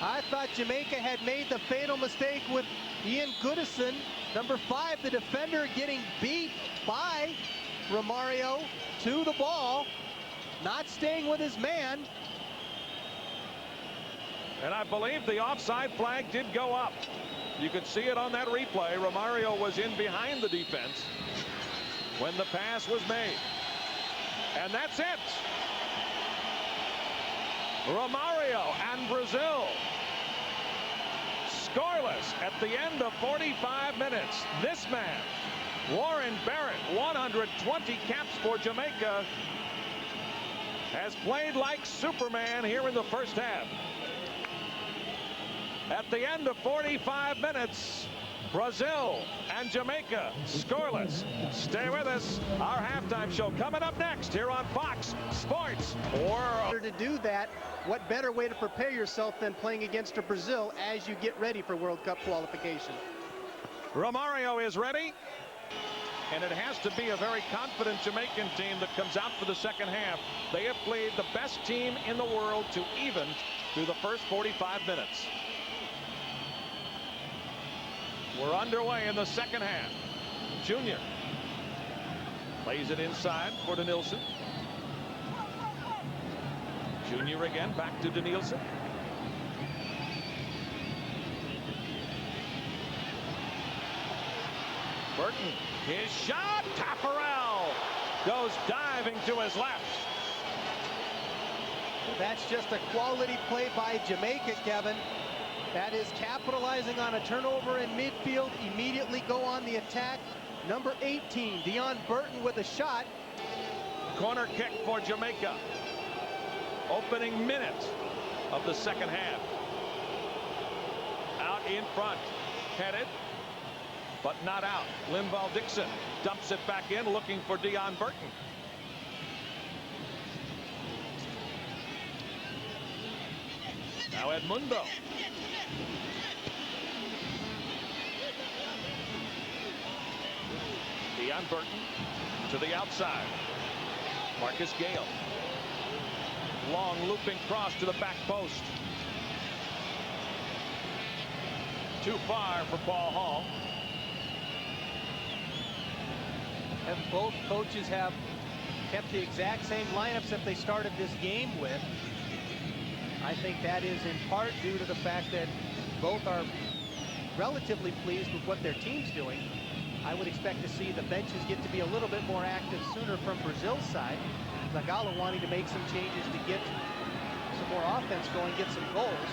I thought Jamaica had made the fatal mistake with Ian Goodison, number 5, the defender, getting beat by Romario to the ball, not staying with his man.
And I believe the offside flag did go up. You could see it on that replay. Romario was in behind the defense when the pass was made. And that's it. Romario and Brazil scoreless at the end of 45 minutes. This man, Warren Barrett, 120 caps for Jamaica, has played like Superman here in the first half. At the end of 45 minutes, Brazil and Jamaica scoreless. Stay with us. Our halftime show coming up next here on Fox Sports World.
To do that, what better way to prepare yourself than playing against a Brazil as you get ready for World Cup qualification?
Romario is ready. And it has to be a very confident Jamaican team that comes out for the second half. They have played the best team in the world to even through the first 45 minutes. We're underway in the second half. Junior plays it inside for Denilson. Junior again, back to Denilson. Burton, his shot, Taffarel goes diving to his left.
That's just a quality play by Jamaica, Kevin. That is capitalizing on a turnover in midfield, immediately go on the attack. Number 18, Dion Burton with a shot.
Corner kick for Jamaica. Opening minute of the second half. Out in front, headed, but not out. Linval Dixon dumps it back in, looking for Dion Burton. Now Edmundo. Dion Burton to the outside. Marcus Gale. Long looping cross to the back post. Too far for Paul Hall.
And both coaches have kept the exact same lineups that they started this game with. I think that is in part due to the fact that both are relatively pleased with what their team's doing. I would expect to see the benches get to be a little bit more active sooner from Brazil's side. Zagallo wanting to make some changes to get some more offense going, get some goals.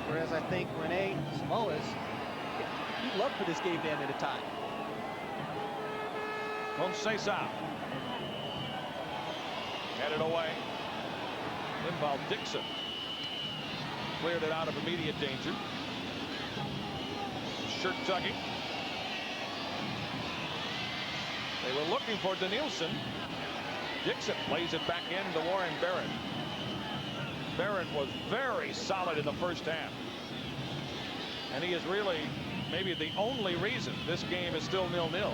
Whereas I think Rene Samoas, he'd love for this game to end at a tie.
Conceição. Headed away. Linval Dixon cleared it out of immediate danger. Shirt tugging. They were looking for Denilson. Dixon plays it back into Warren Barrett. Barrett was very solid in the first half. And he is really maybe the only reason this game is still 0-0.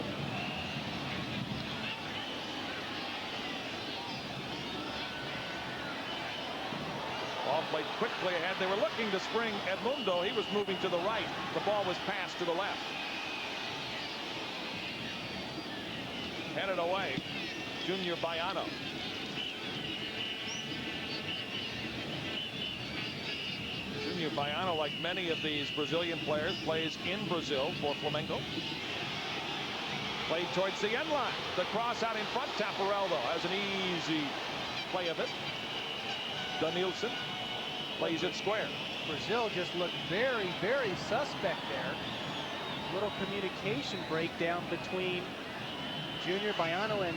played quickly ahead. They were looking to spring Edmundo. He was moving to the right. The ball was passed to the left. Headed away. Junior Baiano. Junior Baiano, like many of these Brazilian players, plays in Brazil for Flamengo. Played towards the end line. The cross out in front. Taparello has an easy play of it. Danielson plays it square.
Brazil just looked very, very suspect there. Little communication breakdown between Junior Baiano and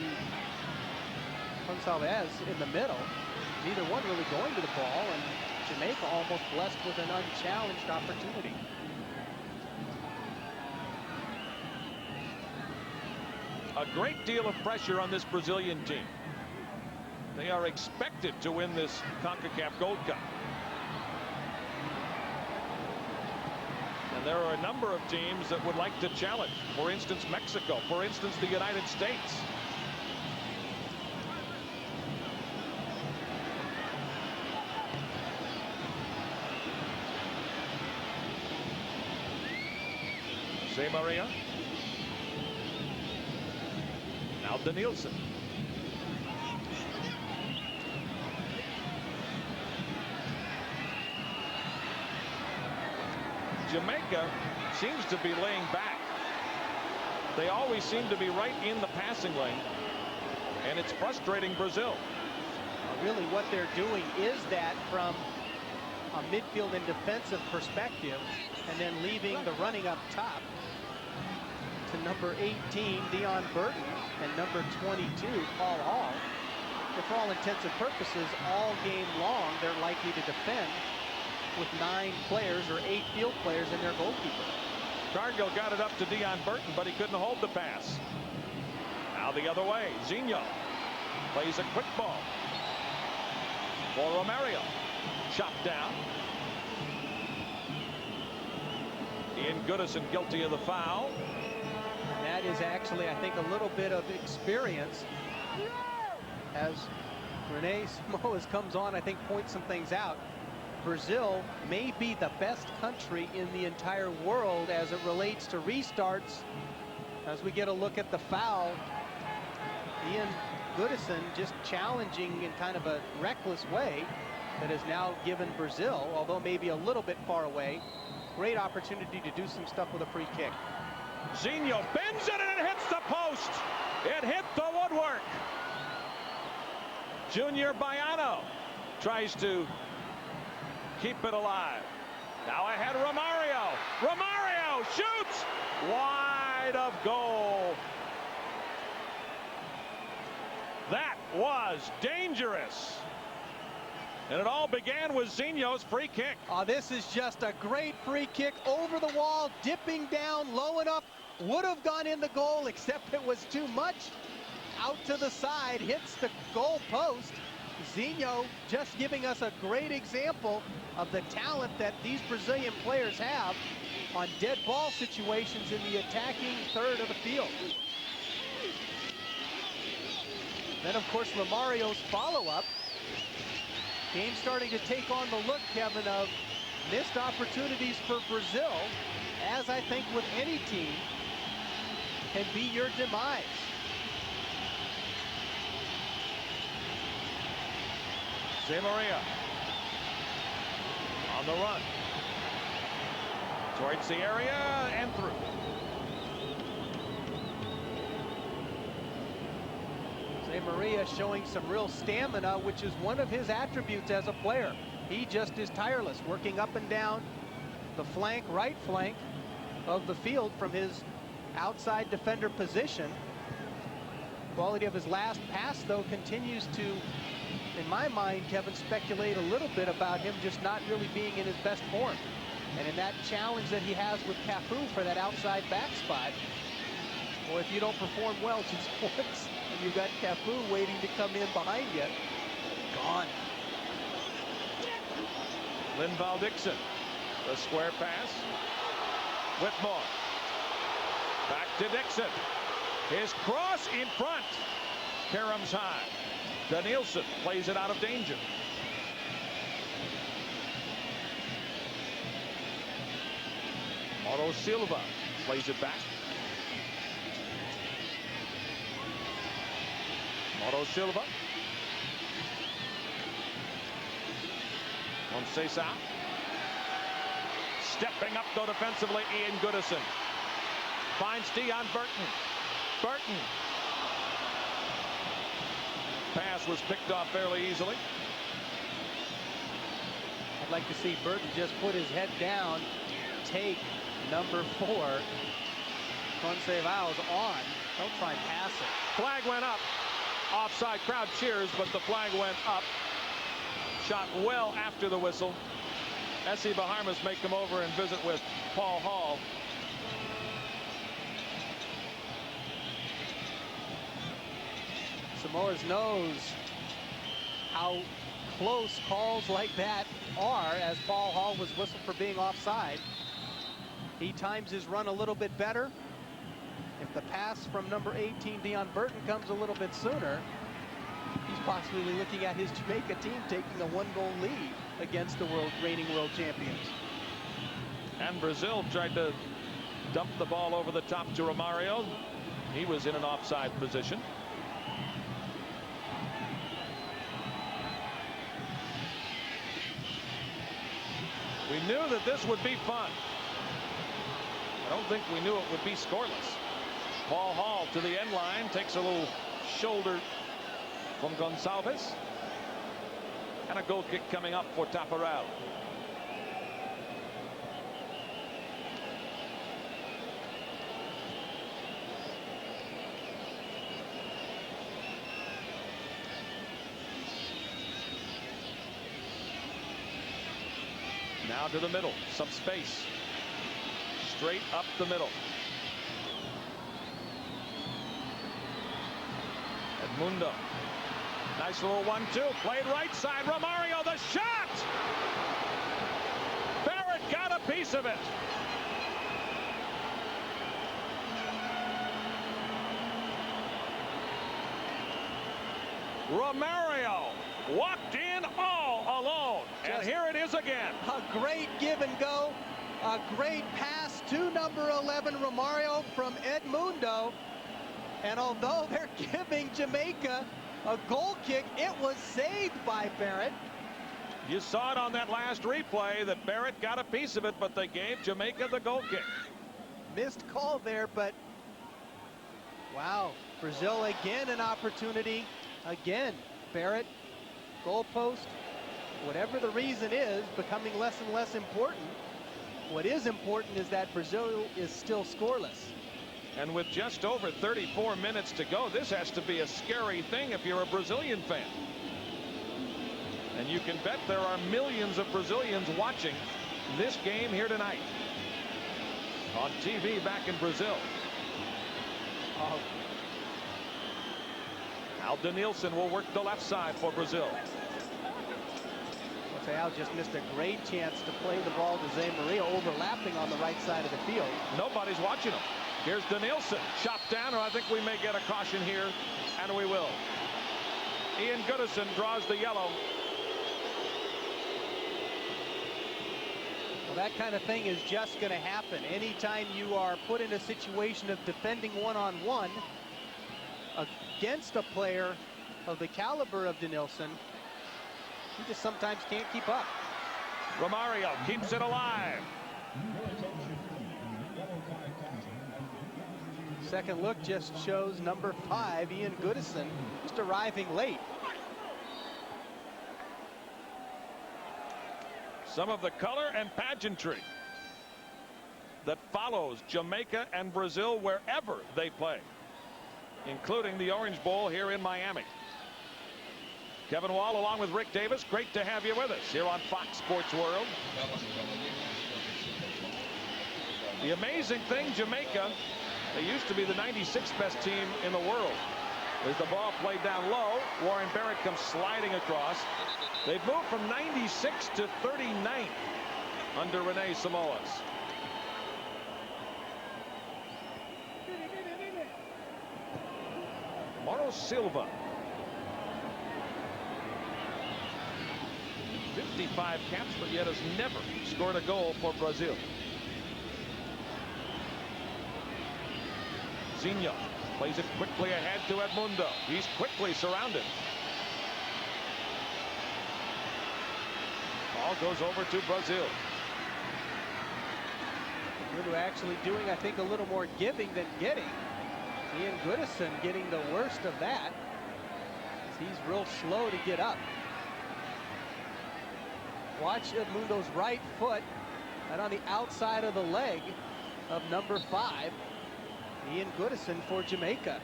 Gonçalves in the middle. Neither one really going to the ball, and Jamaica almost blessed with an unchallenged opportunity.
A great deal of pressure on this Brazilian team. They are expected to win this CONCACAF Gold Cup. And there are a number of teams that would like to challenge. For instance, Mexico. For instance, the United States. Jose Maria. Now Danielson. Jamaica seems to be laying back. They always seem to be right in the passing lane, and it's frustrating Brazil.
Really what they're doing is that from a midfield and defensive perspective, and then leaving the running up top to number 18, Dion Burton, and number 22, Paul Hall. But for all intents and purposes, all game long, they're likely to defend with 9 players or 8 field players in their goalkeeper.
Cargill got it up to Dion Burton, but he couldn't hold the pass. Now the other way. Zinho plays a quick ball for Romario. Chopped down. Ian Goodison guilty of the foul.
And that is actually, I think, a little bit of experience as Rene Simoes comes on. I think points some things out. Brazil may be the best country in the entire world as it relates to restarts. As we get a look at the foul, Ian Goodison just challenging in kind of a reckless way that has now given Brazil, although maybe a little bit far away, great opportunity to do some stuff with a free kick.
Zinho bends it and it hits the post. It hit the woodwork. Junior Baiano tries to keep it alive. Now ahead Romario. Romario shoots wide of goal. That was dangerous. And it all began with Zinho's free kick.
Oh, this is just a great free kick over the wall, dipping down low enough. Would have gone in the goal, except it was too much. Out to the side, hits the goal post. Zinho just giving us a great example of the talent that these Brazilian players have on dead ball situations in the attacking third of the field. Then, of course, Romario's follow-up. Game starting to take on the look, Kevin, of missed opportunities for Brazil, as I think with any team, can be your demise.
Jose Maria on the run towards the area and through.
Jose Maria showing some real stamina, which is one of his attributes as a player. He just is tireless, working up and down the flank, right flank of the field from his outside defender position. Quality of his last pass, though, continues to, in my mind, Kevin, speculate a little bit about him just not really being in his best form. And in that challenge that he has with Cafu for that outside back spot, or if you don't perform well just once, and you've got Cafu waiting to come in behind you, gone.
Linval Dixon, the square pass. Whitmore. Back to Dixon. His cross in front. Karam's high. Danielson plays it out of danger. Mauro Silva plays it back. Mauro Silva. Conceição. Stepping up though defensively, Ian Goodison. Finds Dion Burton. Burton. Pass was picked off fairly easily.
I'd like to see Burton just put his head down, take number 4. Conceição's on. Don't try and pass it.
Flag went up. Offside. Crowd cheers, but the flag went up. Shot well after the whistle. S.C. Bahamas make come over and visit with Paul Hall.
Samoa's knows how close calls like that are, as Paul Hall was whistled for being offside. He times his run a little bit better. If the pass from number 18, Dion Burton, comes a little bit sooner, he's possibly looking at his Jamaica team taking a 1-goal lead against the reigning world champions.
And Brazil tried to dump the ball over the top to Romario. He was in an offside position. We knew that this would be fun. I don't think we knew it would be scoreless. Paul Hall to the end line, takes a little shoulder from Gonçalves. And a goal kick coming up for Tafarel. Now to the middle, some space. Straight up the middle. Edmundo. Nice little 1-2. Played right side. Romario, the shot! Barrett got a piece of it. Romario walked in all alone. And here it is again.
A great give and go. A great pass to number 11, Romario, from Edmundo. And although they're giving Jamaica a goal kick, it was saved by Barrett.
You saw it on that last replay that Barrett got a piece of it, but they gave Jamaica the goal kick.
Missed call there, but wow. Brazil again an opportunity. Again, Barrett, goalpost, whatever the reason is, becoming less and less important. What is important is that Brazil is still scoreless.
And with just over 34 minutes to go, this has to be a scary thing if you're a Brazilian fan. And you can bet there are millions of Brazilians watching this game here tonight on TV back in Brazil.
Oh.
Aldenilson will work the left side for Brazil.
Al just missed a great chance to play the ball to Zé Maria, overlapping on the right side of the field.
Nobody's watching him. Here's Denilson, chopped down, or I think we may get a caution here, and we will. Ian Goodison draws the yellow.
Well, that kind of thing is just going to happen. Anytime you are put in a situation of defending one-on-one against a player of the caliber of Denilson, he just sometimes can't keep up.
Romario keeps it alive.
Second look just shows number 5, Ian Goodison, just arriving late.
Some of the color and pageantry that follows Jamaica and Brazil wherever they play, including the Orange Bowl here in Miami. Kevin Wall along with Rick Davis, great to have you with us here on Fox Sports World. The amazing thing, Jamaica, they used to be the 96th best team in the world. As the ball played down low, Warren Barrett comes sliding across. They've moved from 96 to 39 under Rene Samoas. Mauro Silva. 55 caps, but yet has never scored a goal for Brazil. Zinho plays it quickly ahead to Edmundo. He's quickly surrounded. Ball goes over to Brazil.
Edmundo actually doing, I think, a little more giving than getting. Ian Goodison getting the worst of that. He's real slow to get up. Watch Edmundo's right foot and on the outside of the leg of number 5, Ian Goodison for Jamaica.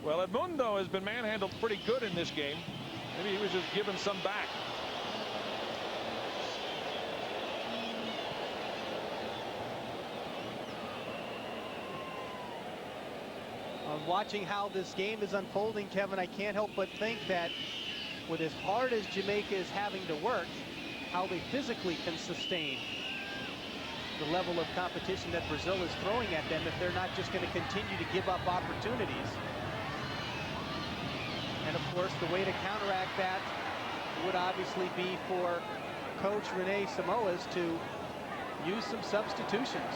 Well, Edmundo has been manhandled pretty good in this game. Maybe he was just giving some back.
Watching how this game is unfolding, Kevin, I can't help but think that with as hard as Jamaica is having to work, how they physically can sustain the level of competition that Brazil is throwing at them if they're not just going to continue to give up opportunities. And of course, the way to counteract that would obviously be for coach Rene Samoas to use some substitutions.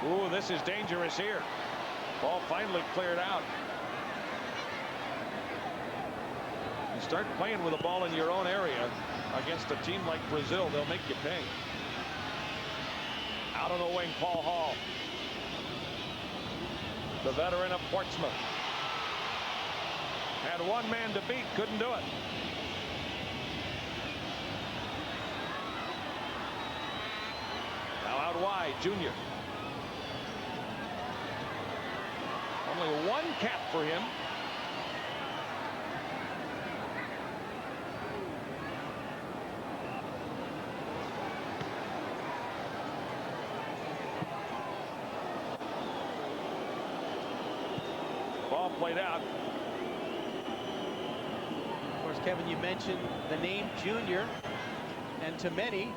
Ooh, this is dangerous here. Ball finally cleared out. You start playing with a ball in your own area against a team like Brazil, they'll make you pay. Out on the wing, Paul Hall. The veteran of Portsmouth. Had one man to beat, couldn't do it. Now out wide, Junior. Only one cap for him. Ball played out.
Of course, Kevin, you mentioned the name Junior, and to many,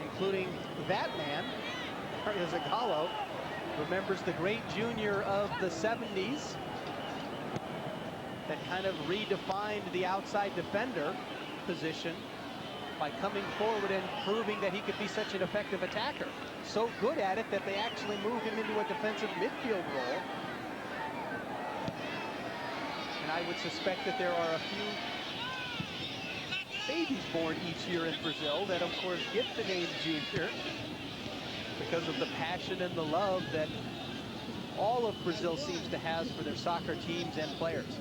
including that man, Mario Zagallo, remembers the great Junior of the 70s that kind of redefined the outside defender position by coming forward and proving that he could be such an effective attacker. So good at it that they actually moved him into a defensive midfield role. And I would suspect that there are a few babies born each year in Brazil that, of course, get the name Junior because of the passion and the love that all of Brazil seems to have for their soccer teams and players.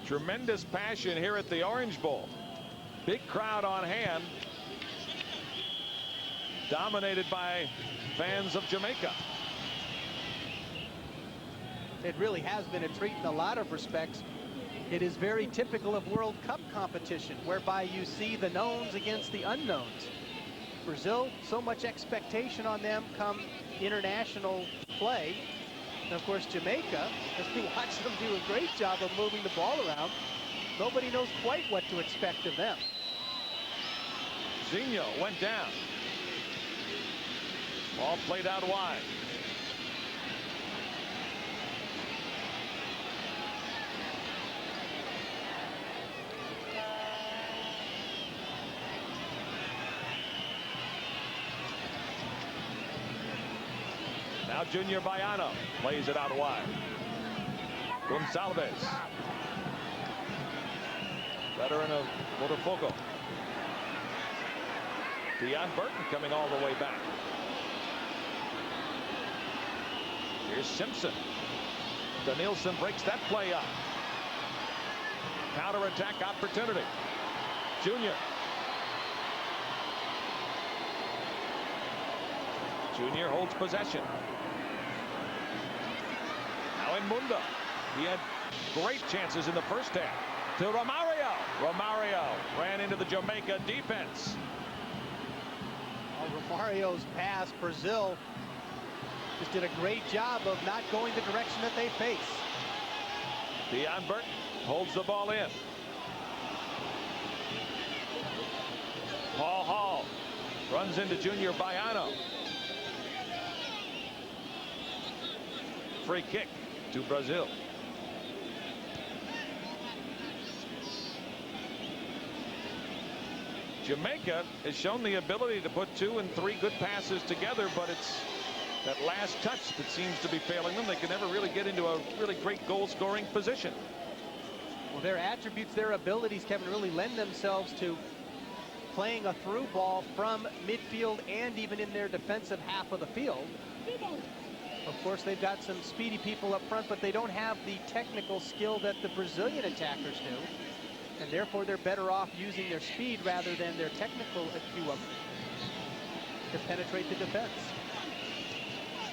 Tremendous passion here at the Orange Bowl. Big crowd on hand. Dominated by fans of Jamaica.
It really has been a treat in a lot of respects. It is very typical of World Cup competition, whereby you see the knowns against the unknowns. Brazil, so much expectation on them come international play. And of course, Jamaica, as we watch them do a great job of moving the ball around, nobody knows quite what to expect of them.
Zinho went down. Ball played out wide. Now Junior Baiano plays it out wide. Gonçalves, veteran of Botafogo. Dion Burton coming all the way back. Here's Simpson. Danielson breaks that play up. Counterattack opportunity. Junior. Junior holds possession. Now Edmundo. He had great chances in the first half. To Romario. Romario ran into the Jamaica defense.
Romario's pass, Brazil just did a great job of not going the direction that they face.
Dion Burton holds the ball in. Paul Hall runs into Junior Baiano. Free kick to Brazil. Jamaica has shown the ability to put 2 and 3 good passes together, but it's that last touch that seems to be failing them. They can never really get into a really great goal scoring position.
Well, their attributes, their abilities, Kevin, really lend themselves to playing a through ball from midfield and even in their defensive half of the field. Of course, they've got some speedy people up front, but they don't have the technical skill that the Brazilian attackers do. And therefore, they're better off using their speed rather than their technical acumen to penetrate the defense.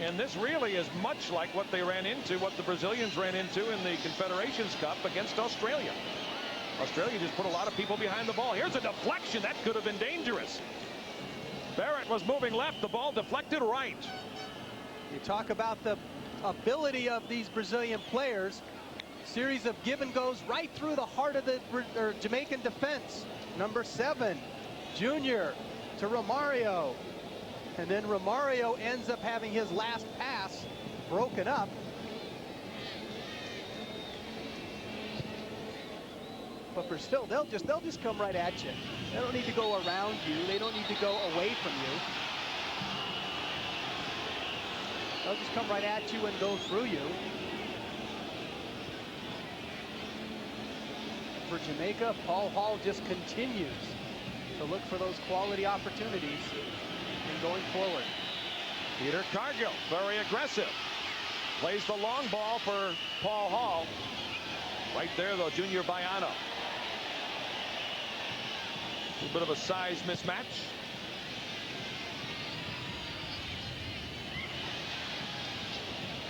And this really is much like what they ran into, what the Brazilians ran into in the Confederations Cup against Australia. Australia just put a lot of people behind the ball. Here's a deflection that could have been dangerous. Barrett was moving left, the ball deflected right.
You talk about the ability of these Brazilian players. Series of give and goes right through the heart of the Jamaican defense. Number 7, Junior to Romario. And then Romario ends up having his last pass broken up. But Brazil, they'll just come right at you. They don't need to go around you. They don't need to go away from you. They'll just come right at you and go through you. For Jamaica, Paul Hall just continues to look for those quality opportunities in going forward.
Peter Cargill, very aggressive. Plays the long ball for Paul Hall. Right there, though, Junior Baiano. A little bit of a size mismatch.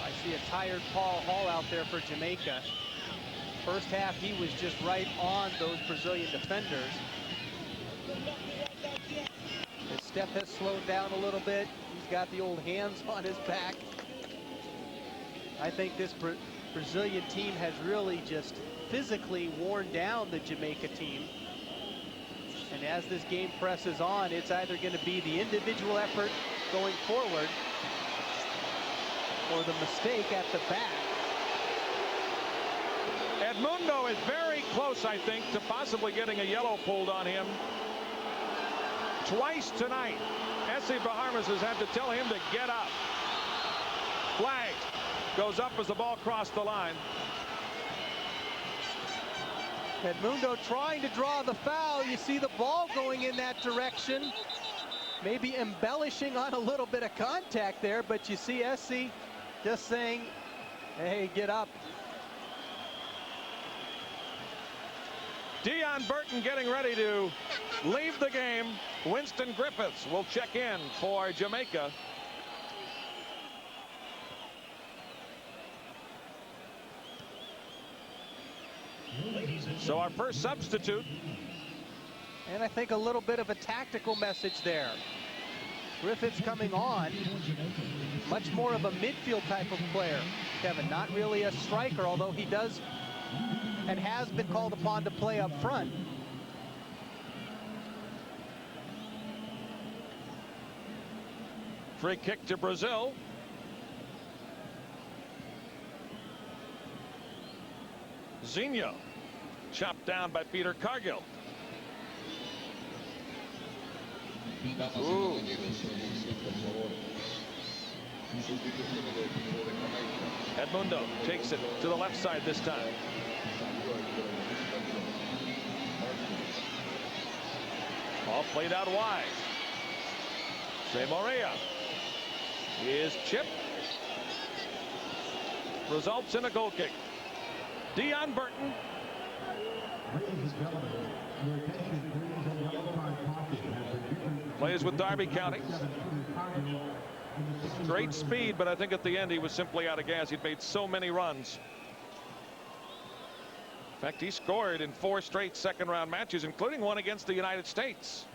I see a tired Paul Hall out there for Jamaica. First half, he was just right on those Brazilian defenders. His step has slowed down a little bit. He's got the old hands on his back. I think this Brazilian team has really just physically worn down the Jamaica team. And as this game presses on, it's either going to be the individual effort going forward or the mistake at the back.
Edmundo is very close, I think, to possibly getting a yellow pulled on him. Twice tonight, S.C. Bahamas has had to tell him to get up. Flag goes up as the ball crossed the line.
Edmundo trying to draw the foul. You see the ball going in that direction. Maybe embellishing on a little bit of contact there, but you see SC just saying, hey, get up.
Dion Burton getting ready to leave the game. Winston Griffiths will check in for Jamaica. So our first substitute.
And I think a little bit of a tactical message there. Griffiths coming on. Much more of a midfield type of player, Kevin. Not really a striker, although he does and has been called upon to play up front.
Free kick to Brazil. Zinho chopped down by Peter Cargill. Ooh. Edmundo takes it to the left side this time. Ball played out wide. Zé Moreira is chipped. Results in a goal kick. Dion Burton. Plays with Derby County. Great speed, but I think at the end he was simply out of gas. He'd made so many runs. In fact, he scored in 4 straight second-round matches, including one against the United States.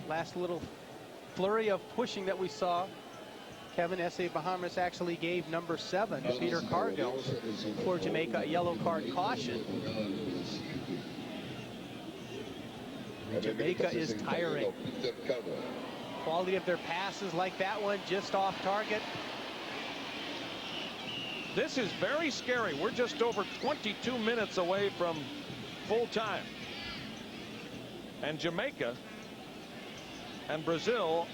Last little flurry of pushing that we saw. Kevin, S.A. Bahamas actually gave number 7, Peter Cargill, for Jamaica a yellow card caution. Jamaica is tiring. Quality of their passes like that one, just off target.
This is very scary. We're just over 22 minutes away from full time. And Jamaica and Brazil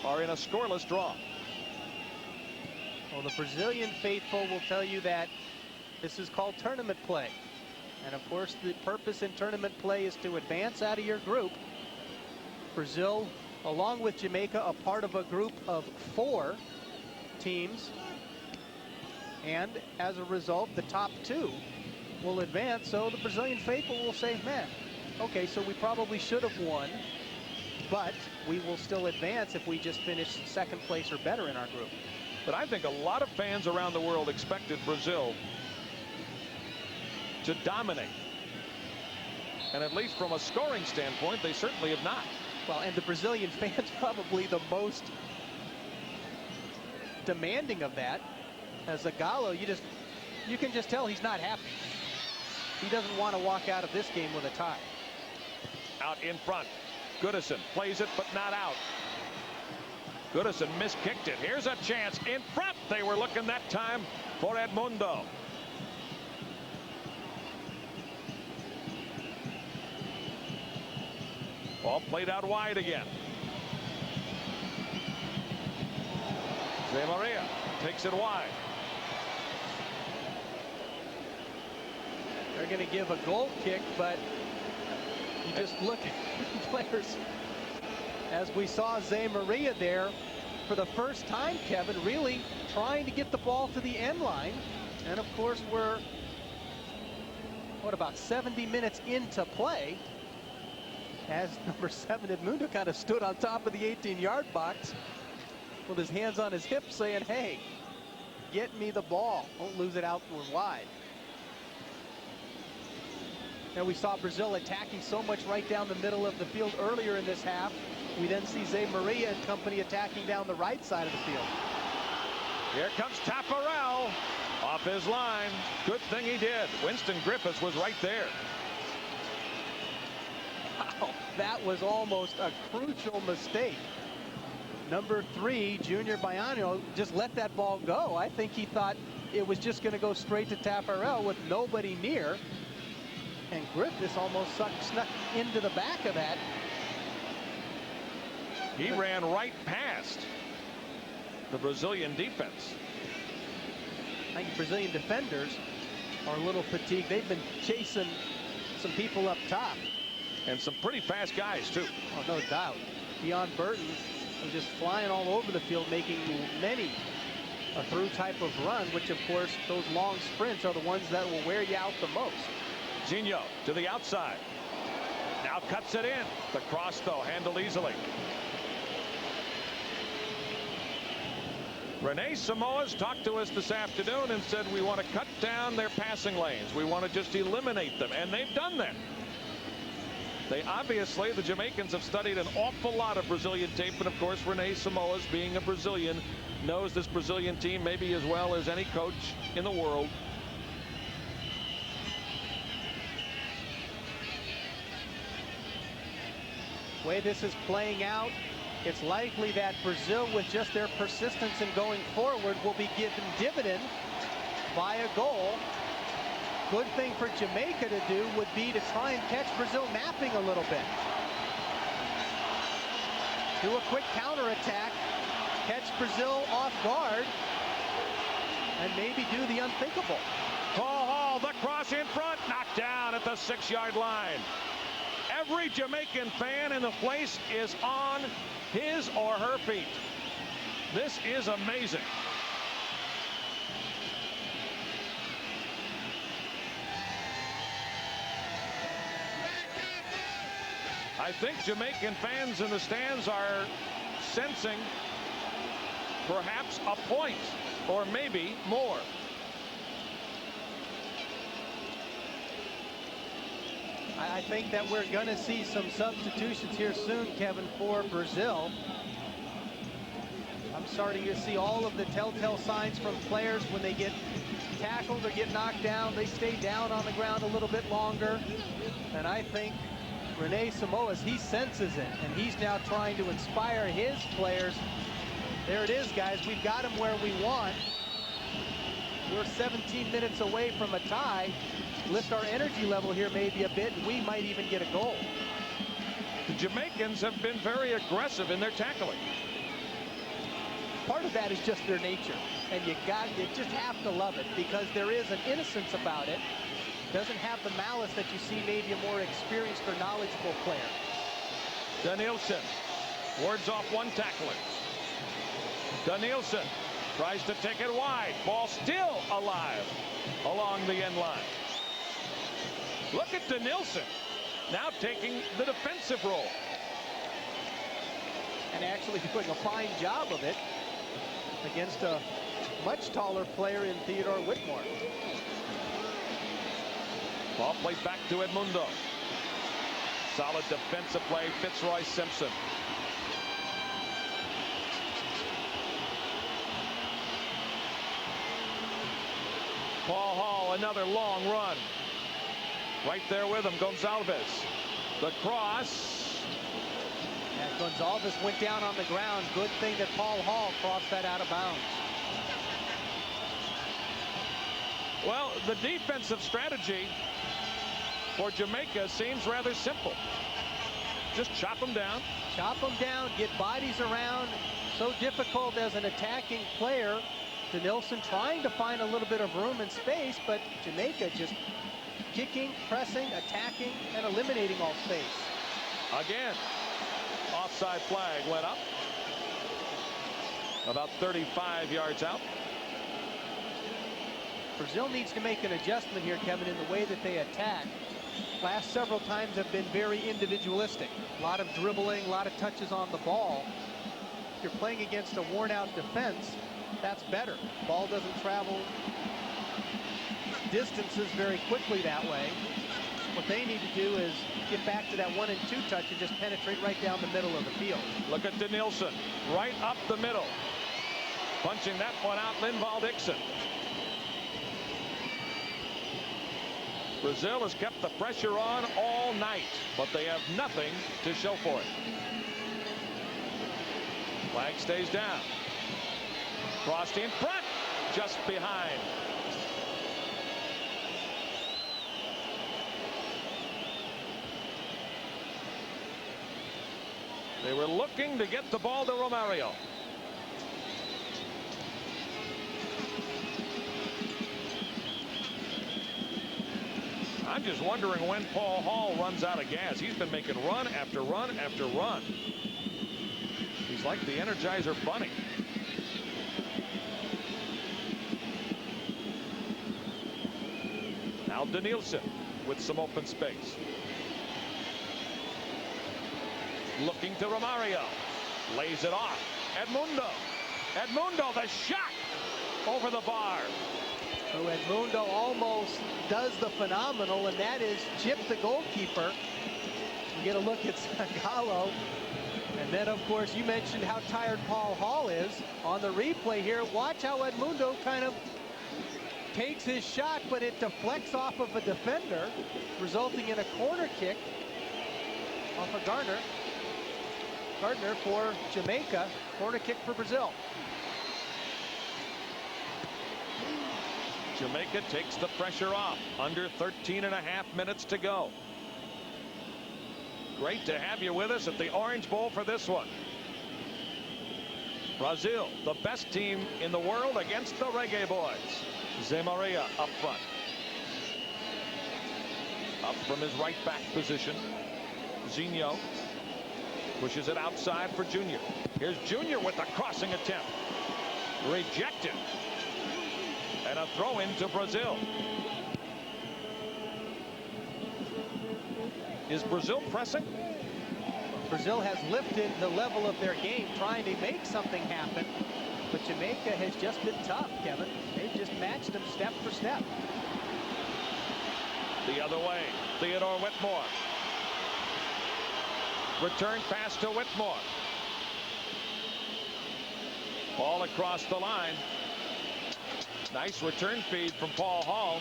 are in a scoreless draw.
Well, the Brazilian faithful will tell you that this is called tournament play. And of course, the purpose in tournament play is to advance out of your group. Brazil, along with Jamaica, a part of a group of 4 teams. And as a result, the top 2 will advance. So the Brazilian faithful will say, man, okay, so we probably should have won, but we will still advance if we just finish second place or better in our group.
But I think a lot of fans around the world expected Brazil to dominate. And at least from a scoring standpoint, they certainly have not.
Well, and the Brazilian fans probably the most demanding of that. As a Galo, you can just tell he's not happy. He doesn't want to walk out of this game with a tie.
Out in front. Goodison plays it, but not out. Goodison miskicked it. Here's a chance in front. They were looking that time for Edmundo. Ball played out wide again. Zé Maria takes it wide.
They're going to give a goal kick, but you just look at the players. As we saw Zé Maria there for the first time, Kevin, really trying to get the ball to the end line. And of course, we're, what, about 70 minutes into play, as number 7 Edmundo kind of stood on top of the 18-yard box with his hands on his hips saying, hey, get me the ball. Don't lose it outward wide. And we saw Brazil attacking so much right down the middle of the field earlier in this half. We then see Zé Maria and company attacking down the right side of the field.
Here comes Tafarel off his line. Good thing he did. Winston Griffiths was right there.
Wow, that was almost a crucial mistake. Number 3, Junior Baiano, just let that ball go. I think he thought it was just going to go straight to Tafarel with nobody near. And Griffiths almost snuck into the back of that.
He ran right past the Brazilian defense.
I think Brazilian defenders are a little fatigued. They've been chasing some people up top.
And some pretty fast guys, too.
Oh, no doubt. Dion Burton was just flying all over the field, making many a through type of run, which, of course, those long sprints are the ones that will wear you out the most.
Zinho to the outside. Now cuts it in. The cross, though, handled easily. Rene Samoa's talked to us this afternoon and said we want to cut down their passing lanes. We want to just eliminate them, and they've done that. They obviously, the Jamaicans have studied an awful lot of Brazilian tape, and of course Rene Samoa's, being a Brazilian, knows this Brazilian team maybe as well as any coach in the world.
The way this is playing out, it's likely that Brazil, with just their persistence in going forward, will be given dividend by a goal. Good thing for Jamaica to do would be to try and catch Brazil napping a little bit. Do a quick counterattack, catch Brazil off guard, and maybe do the unthinkable.
Paul Hall, the cross in front, knocked down at the 6-yard line. Every Jamaican fan in the place is on his or her feet. This is amazing. I think Jamaican fans in the stands are sensing perhaps a point or maybe more.
I think that we're going to see some substitutions here soon, Kevin, for Brazil. I'm starting to see all of the telltale signs from players when they get tackled or get knocked down. They stay down on the ground a little bit longer. And I think Rene Samoa, he senses it, and he's now trying to inspire his players. There it is, guys. We've got him where we want. We're 17 minutes away from a tie. Lift our energy level here maybe a bit, and we might even get a goal.
The Jamaicans have been very aggressive in their tackling.
Part of that is just their nature, and you just have to love it because there is an innocence about it. Doesn't have the malice that you see maybe a more experienced or knowledgeable player.
Danielson wards off one tackler. Danielson tries to take it wide. Ball still alive along the end line. Look at Danielson now taking the defensive role.
And actually doing a fine job of it against a much taller player in Theodore Whitmore.
Ball played back to Edmundo. Solid defensive play, Fitzroy Simpson. Paul Hall, another long run. Right there with him, Gonzalez. The cross.
And Gonzalez went down on the ground. Good thing that Paul Hall crossed that out of bounds.
Well, the defensive strategy for Jamaica seems rather simple. Just chop them down.
Chop them down, get bodies around. So difficult as an attacking player. Danielson trying to find a little bit of room and space, but Jamaica just kicking, pressing, attacking, and eliminating all space.
Again, offside flag went up. About 35 yards out.
Brazil needs to make an adjustment here, Kevin, in the way that they attack. Last several times have been very individualistic. A lot of dribbling, a lot of touches on the ball. If you're playing against a worn-out defense, that's better. Ball doesn't travel distances very quickly that way. What they need to do is get back to that 1 and 2 touch and just penetrate right down the middle of the field.
Look at Danielson, right up the middle. Punching that one out, Linval Dixon. Brazil has kept the pressure on all night, but they have nothing to show for it. Flag stays down. Crossed in front, just behind. They were looking to get the ball to Romario. I'm just wondering when Paul Hall runs out of gas. He's been making run after run after run. He's like the Energizer Bunny. Now Danielson with some open space. Looking to Romario. Lays it off. Edmundo. Edmundo, the shot over the bar.
So Edmundo almost does the phenomenal, and that is chip the goalkeeper. You get a look at Zagallo. And then, of course, you mentioned how tired Paul Hall is. On the replay here, watch how Edmundo kind of takes his shot, but it deflects off of a defender, resulting in a corner kick off of Gardner. Gardner for Jamaica, corner kick for Brazil.
Jamaica takes the pressure off. Under 13.5 minutes to go. Great to have you with us at the Orange Bowl for this one. Brazil, the best team in the world against the Reggae Boys. Zé Maria up front. Up from his right back position. Zinho pushes it outside for Junior. Here's Junior with the crossing attempt. Rejected. And a throw into Brazil. Is Brazil pressing?
Brazil has lifted the level of their game, trying to make something happen. But Jamaica has just been tough, Kevin. They've just matched them step for step.
The other way, Theodore Whitmore. Return pass to Whitmore. Ball across the line. Nice return feed from Paul Hall.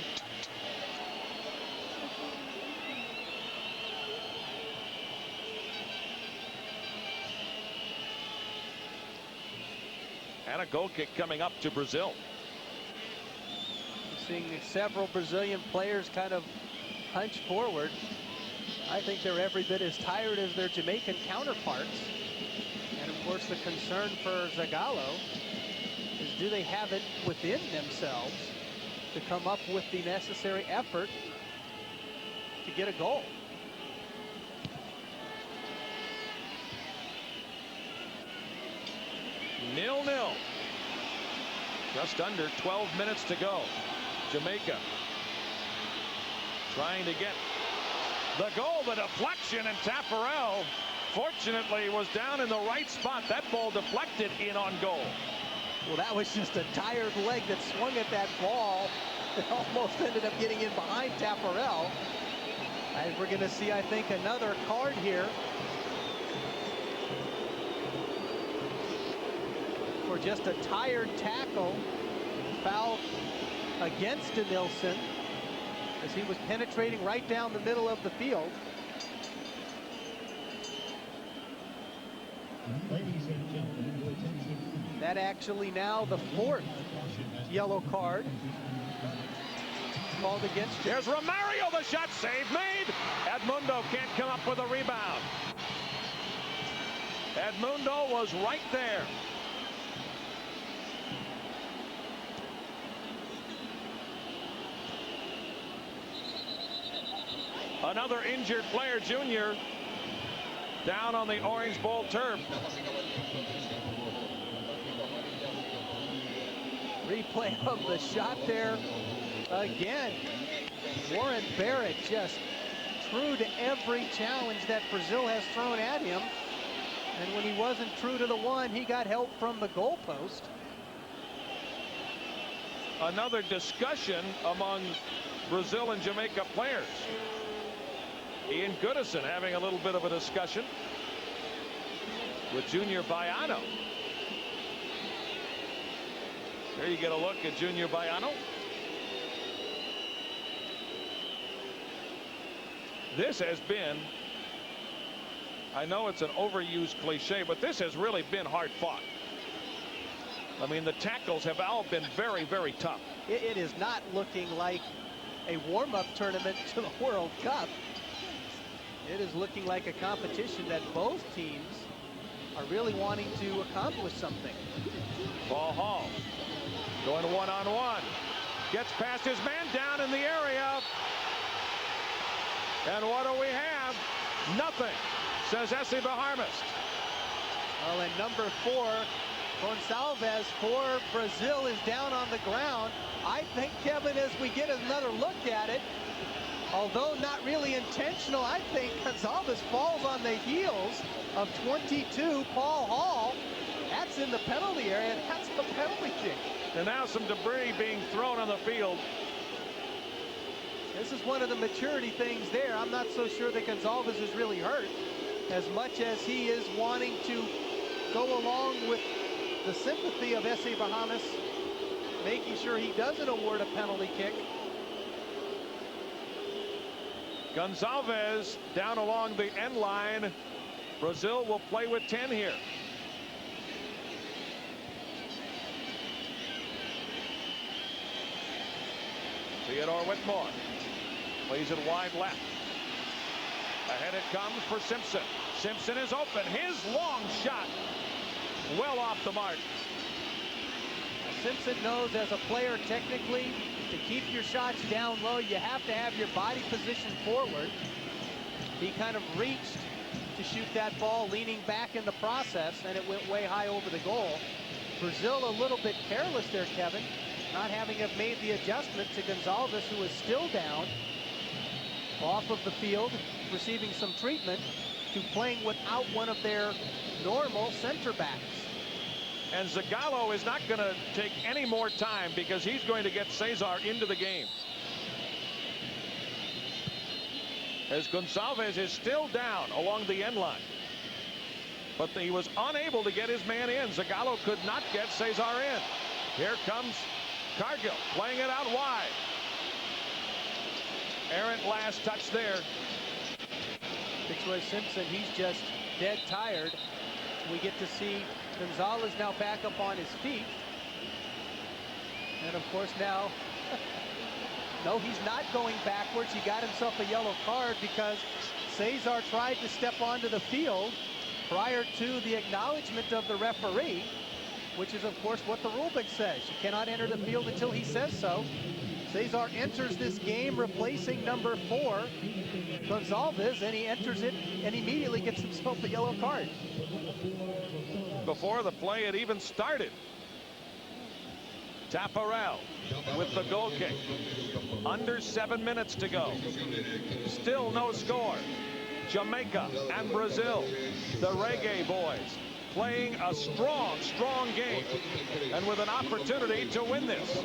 And a goal kick coming up to Brazil.
Seeing several Brazilian players kind of hunch forward. I think they're every bit as tired as their Jamaican counterparts. And of course the concern for Zagallo is, do they have it within themselves to come up with the necessary effort to get a goal?
Nil-nil. Just under 12 minutes to go. Jamaica trying to get the goal. The deflection, and Taffarel fortunately was down in the right spot. That ball deflected in on goal.
Well, that was just a tired leg that swung at that ball. It almost ended up getting in behind Taffarel. And we're going to see, I think, another card here for just a tired tackle. Foul against Denilson as he was penetrating right down the middle of the field. That actually now the 4th yellow card called against him.
There's Romario, the shot, save made. Edmundo can't come up with a rebound. Edmundo was right there. Another injured player, Junior, down on the Orange Bowl turf.
Replay of the shot there again. Warren Barrett just true to every challenge that Brazil has thrown at him. And when he wasn't true to the one, he got help from the goalpost.
Another discussion among Brazil and Jamaica players. Ian Goodison having a little bit of a discussion with Junior Baiano. There you get a look at Junior Baiano. This has been, I know it's an overused cliche, but this has really been hard fought. I mean, the tackles have all been very, very tough.
It is not looking like a warm-up tournament to the World Cup. It is looking like a competition that both teams are really wanting to accomplish something.
Paul Hall going one-on-one. Gets past his man down in the area. And what do we have? Nothing, says Essie Baharmist.
Well, and number 4, Gonçalves for Brazil, is down on the ground. I think, Kevin, as we get another look at it, although not really intentional, I think Gonçalves falls on the heels of 22, Paul Hall. That's in the penalty area, and that's the penalty kick.
And now some debris being thrown on the field.
This is one of the maturity things there. I'm not so sure that Gonçalves is really hurt as much as he is wanting to go along with the sympathy of Essie Bahamas, making sure he doesn't award a penalty kick.
Gonçalves down along the end line. Brazil will play with 10 here. Theodore Whitmore plays it wide left. Ahead it comes for Simpson. Simpson is open. His long shot well off the mark.
Simpson knows as a player technically to keep your shots down low, you have to have your body position forward. He kind of reached to shoot that ball, leaning back in the process, and it went way high over the goal. Brazil a little bit careless there, Kevin, not having have made the adjustment to Gonçalves, who is still down off of the field, receiving some treatment, to playing without one of their normal center backs.
And Zagallo is not going to take any more time because he's going to get Cesar into the game. As Gonçalves is still down along the end line. But he was unable to get his man in. Zagallo could not get Cesar in. Here comes Cargill playing it out wide. Errant last touch there.
Fitzroy Simpson, he's just dead tired. We get to see Gonçalves now back up on his feet. And of course now No, he's not going backwards. He got himself a yellow card because Cesar tried to step onto the field prior to the acknowledgement of the referee, which is, of course, what the rule book says. You cannot enter the field until he says so. Cesar enters this game replacing number 4, Gonzalez, and he enters it and immediately gets himself a yellow card.
Before the play had even started. Taparel with the goal kick. Under 7 minutes to go. Still no score. Jamaica and Brazil, the Reggae Boys, playing a strong, strong game and with an opportunity to win this.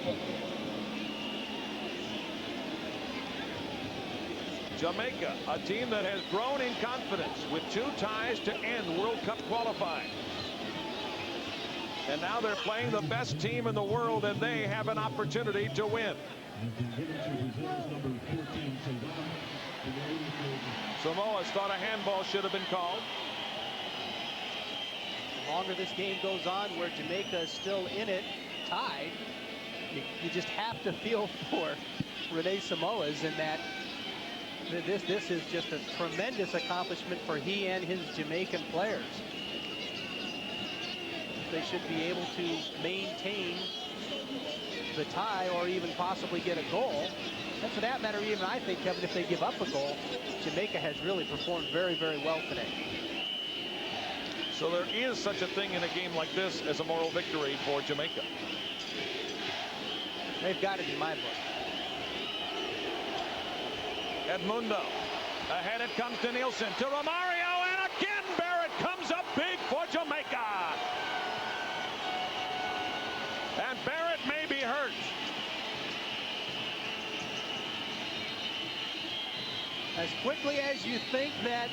Jamaica, a team that has grown in confidence with 2 ties to end World Cup qualifying. And now they're playing the best team in the world, and they have an opportunity to win. Samoa thought a handball should have been called.
The longer this game goes on, where Jamaica is still in it, tied, you just have to feel for Rene Samoas in that this is just a tremendous accomplishment for he and his Jamaican players. They should be able to maintain the tie or even possibly get a goal. And for that matter, even I think, Kevin, if they give up a goal, Jamaica has really performed very, very well today.
So there is such a thing in a game like this as a moral victory for Jamaica.
They've got it in my book.
Edmundo. Ahead it comes to Nielsen, to Romario, and again Barrett comes up big for Jamaica. And Barrett may be hurt.
As quickly as you think that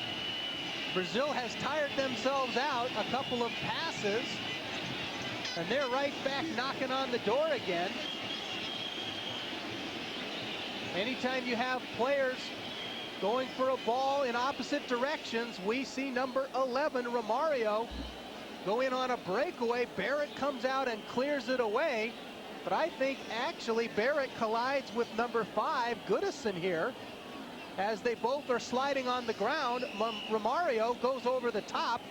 Brazil has tired themselves out, a couple of passes, and they're right back knocking on the door again. Anytime you have players going for a ball in opposite directions, we see number 11, Romario, go in on a breakaway. Barrett comes out and clears it away. But I think actually Barrett collides with number 5, Goodison here, as they both are sliding on the ground. Romario goes over the top.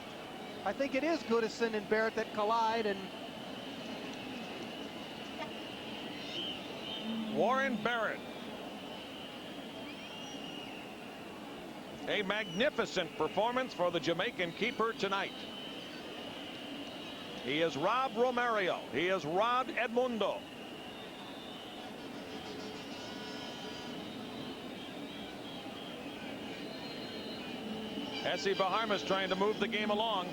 I think it is Goodison and Barrett that collide. And
Warren Barrett. A magnificent performance for the Jamaican keeper tonight. He has robbed Romario. He has robbed Edmundo. Essie Bahamas trying to move the game along.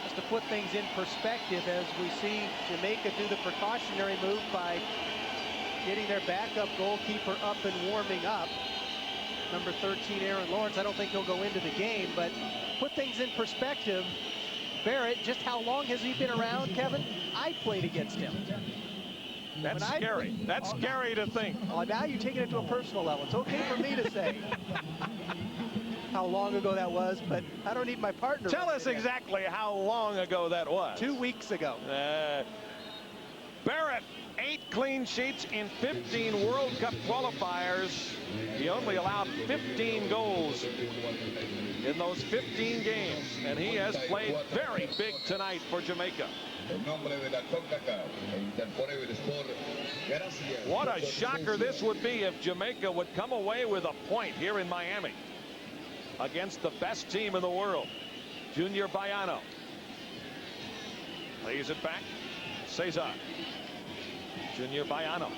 Just to put things in perspective, as we see Jamaica do the precautionary move by getting their backup goalkeeper up and warming up. Number 13, Aaron Lawrence. I don't think he'll go into the game, but put things in perspective. Barrett, just how long has he been around, Kevin? I played against him.
That's scary. That's scary to think.
Oh, now you're taking it to a personal level. It's okay for me to say how long ago that was, but I don't need my partner.
Tell us exactly how long ago that was.
2 weeks ago.
Barrett, 8 clean sheets in 15 World Cup qualifiers. He only allowed 15 goals in those 15 games, and he has played very big tonight for Jamaica. What a shocker this would be if Jamaica would come away with a point here in Miami against the best team in the world. Junior Baiano lays it back. Cesar. Junior Baiano.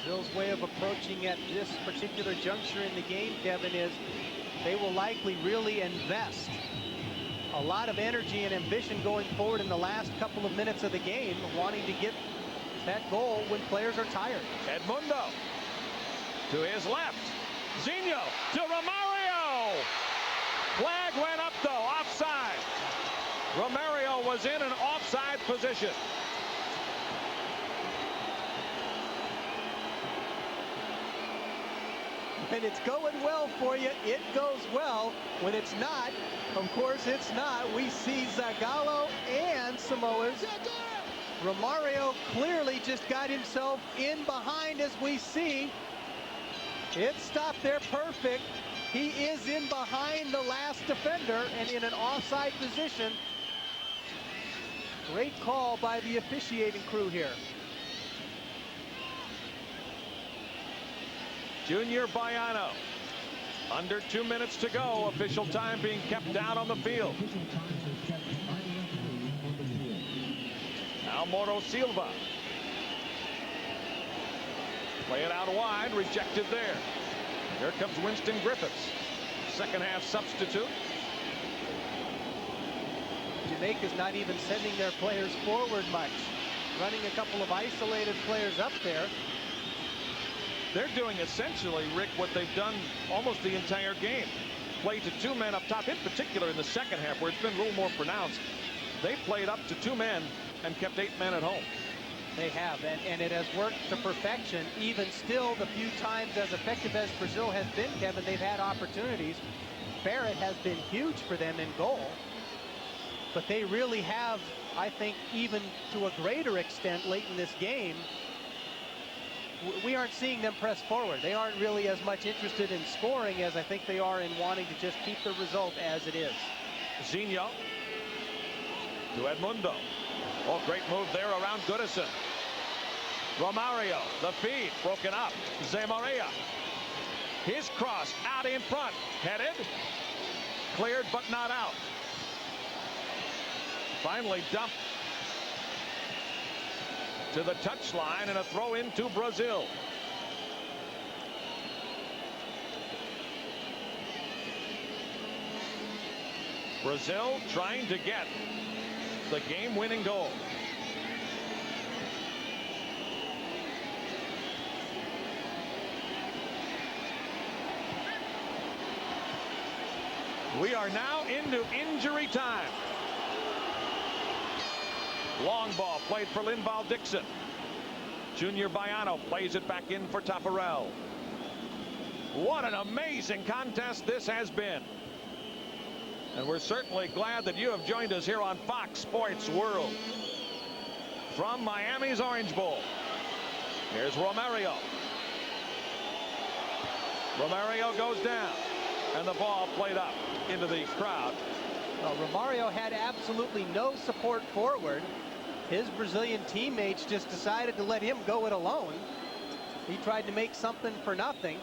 Brazil's way of approaching at this particular juncture in the game, Kevin, is they will likely really invest a lot of energy and ambition going forward in the last couple of minutes of the game, wanting to get that goal when players are tired.
Edmundo to his left. Zinho to Romario. Flag went up though, offside. Romario was in an offside position.
When it's going well for you, it goes well. When it's not, of course it's not. We see Zagallo and Samoa's. Romario clearly just got himself in behind, as we see. It stopped there perfect. He is in behind the last defender and in an offside position. Great call by the officiating crew here.
Junior Baiano. Under 2 minutes to go. Official time being kept down on the field. Now Moro Silva. Play it out wide. Rejected there. Here comes Winston Griffiths. Second half substitute.
Jamaica's not even sending their players forward much. Running a couple of isolated players up there.
They're doing essentially, Rick, what they've done almost the entire game. Play to 2 men up top, in particular in the second half, where it's been a little more pronounced. They played up to 2 men and kept 8 men at home.
They have, and it has worked to perfection. Even still, the few times as effective as Brazil has been, Kevin, they've had opportunities. Barrett has been huge for them in goal. But they really have, I think, even to a greater extent late in this game, we aren't seeing them press forward. They aren't really as much interested in scoring as I think they are in wanting to just keep the result as it is.
Zinho to Edmundo. Oh, great move there around Goodison. Romario, the feed, broken up. Zé Maria. His cross out in front. Headed. Cleared but not out. Finally dumped to the touchline and a throw into Brazil. Brazil trying to get the game-winning goal. We are now into injury time. Long ball played for Linval Dixon. Junior Baiano plays it back in for Tafarel. What an amazing contest this has been. And we're certainly glad that you have joined us here on Fox Sports World. From Miami's Orange Bowl, here's Romario. Romario goes down, and the ball played up into the crowd.
Well, Romario had absolutely no support forward. His Brazilian teammates just decided to let him go it alone. He tried to make something for nothing.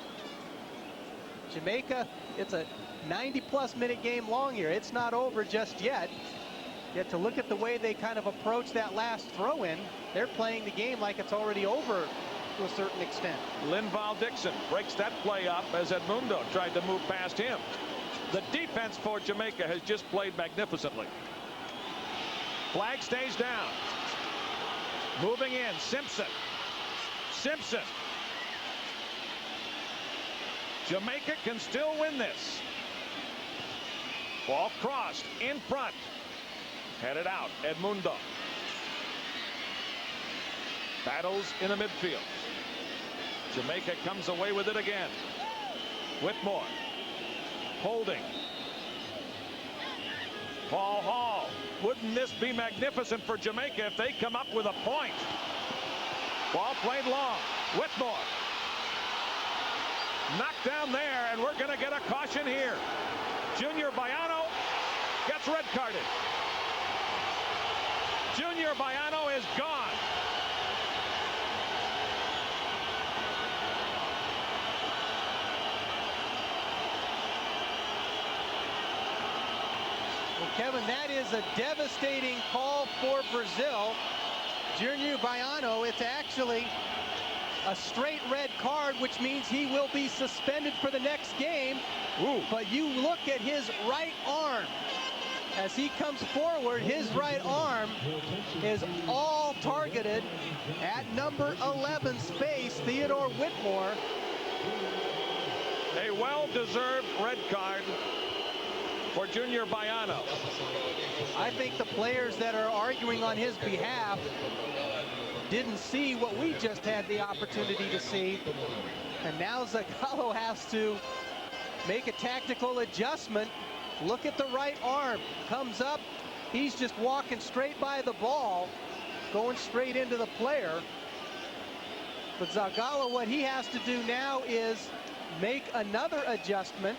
Jamaica, it's a 90-plus minute game long here. It's not over just yet. Yet to look at the way they kind of approach that last throw-in, they're playing the game like it's already over to a certain extent.
Linval Dixon breaks that play up as Edmundo tried to move past him. The defense for Jamaica has just played magnificently. Flag stays down. Moving in, Simpson. Simpson. Jamaica can still win this. Ball crossed in front. Headed out, Edmundo. Battles in the midfield. Jamaica comes away with it again. Whitmore. Holding. Paul Hall. Wouldn't this be magnificent for Jamaica if they come up with a point? Ball played long. Whitmore. Knocked down there, and we're going to get a caution here. Junior Baiano gets red carded. Junior Baiano is gone.
Well, Kevin, that is a devastating call for Brazil. Junior Baiano, it's actually a straight red card, which means he will be suspended for the next game.
Ooh.
But you look at his right arm. As he comes forward, his right arm is all targeted at number 11's face, Theodore Whitmore.
A well-deserved red card for Junior Baiano.
I think the players that are arguing on his behalf didn't see what we just had the opportunity to see. And now Zagallo has to make a tactical adjustment. Look at the right arm. Comes up. He's just walking straight by the ball, going straight into the player. But Zagallo, what he has to do now is make another adjustment.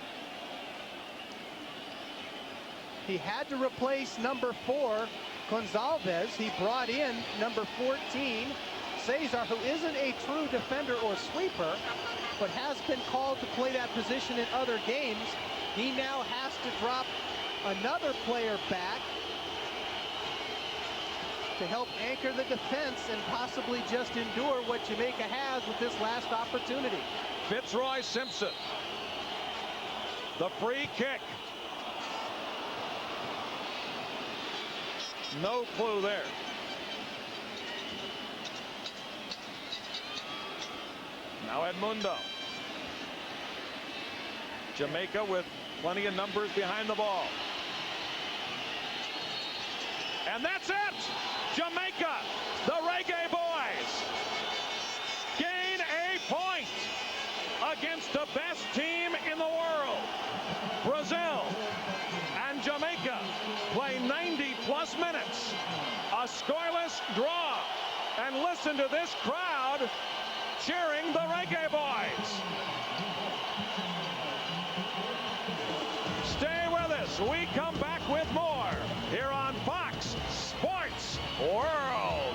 He had to replace number 4, Gonzalez. He brought in number 14, Cesar, who isn't a true defender or sweeper, but has been called to play that position in other games. He now has to drop another player back to help anchor the defense and possibly just endure what Jamaica has with this last opportunity.
Fitzroy Simpson. The free kick. No clue there. Now Edmundo. Jamaica with plenty of numbers behind the ball. And that's it! Jamaica, the Reggae Boys, gain a point against the best team in the world. Brazil and Jamaica play 90-plus minutes. A scoreless draw. And listen to this crowd cheering the Reggae Boys. Stay with us. We come back with more here on Fox Sports World.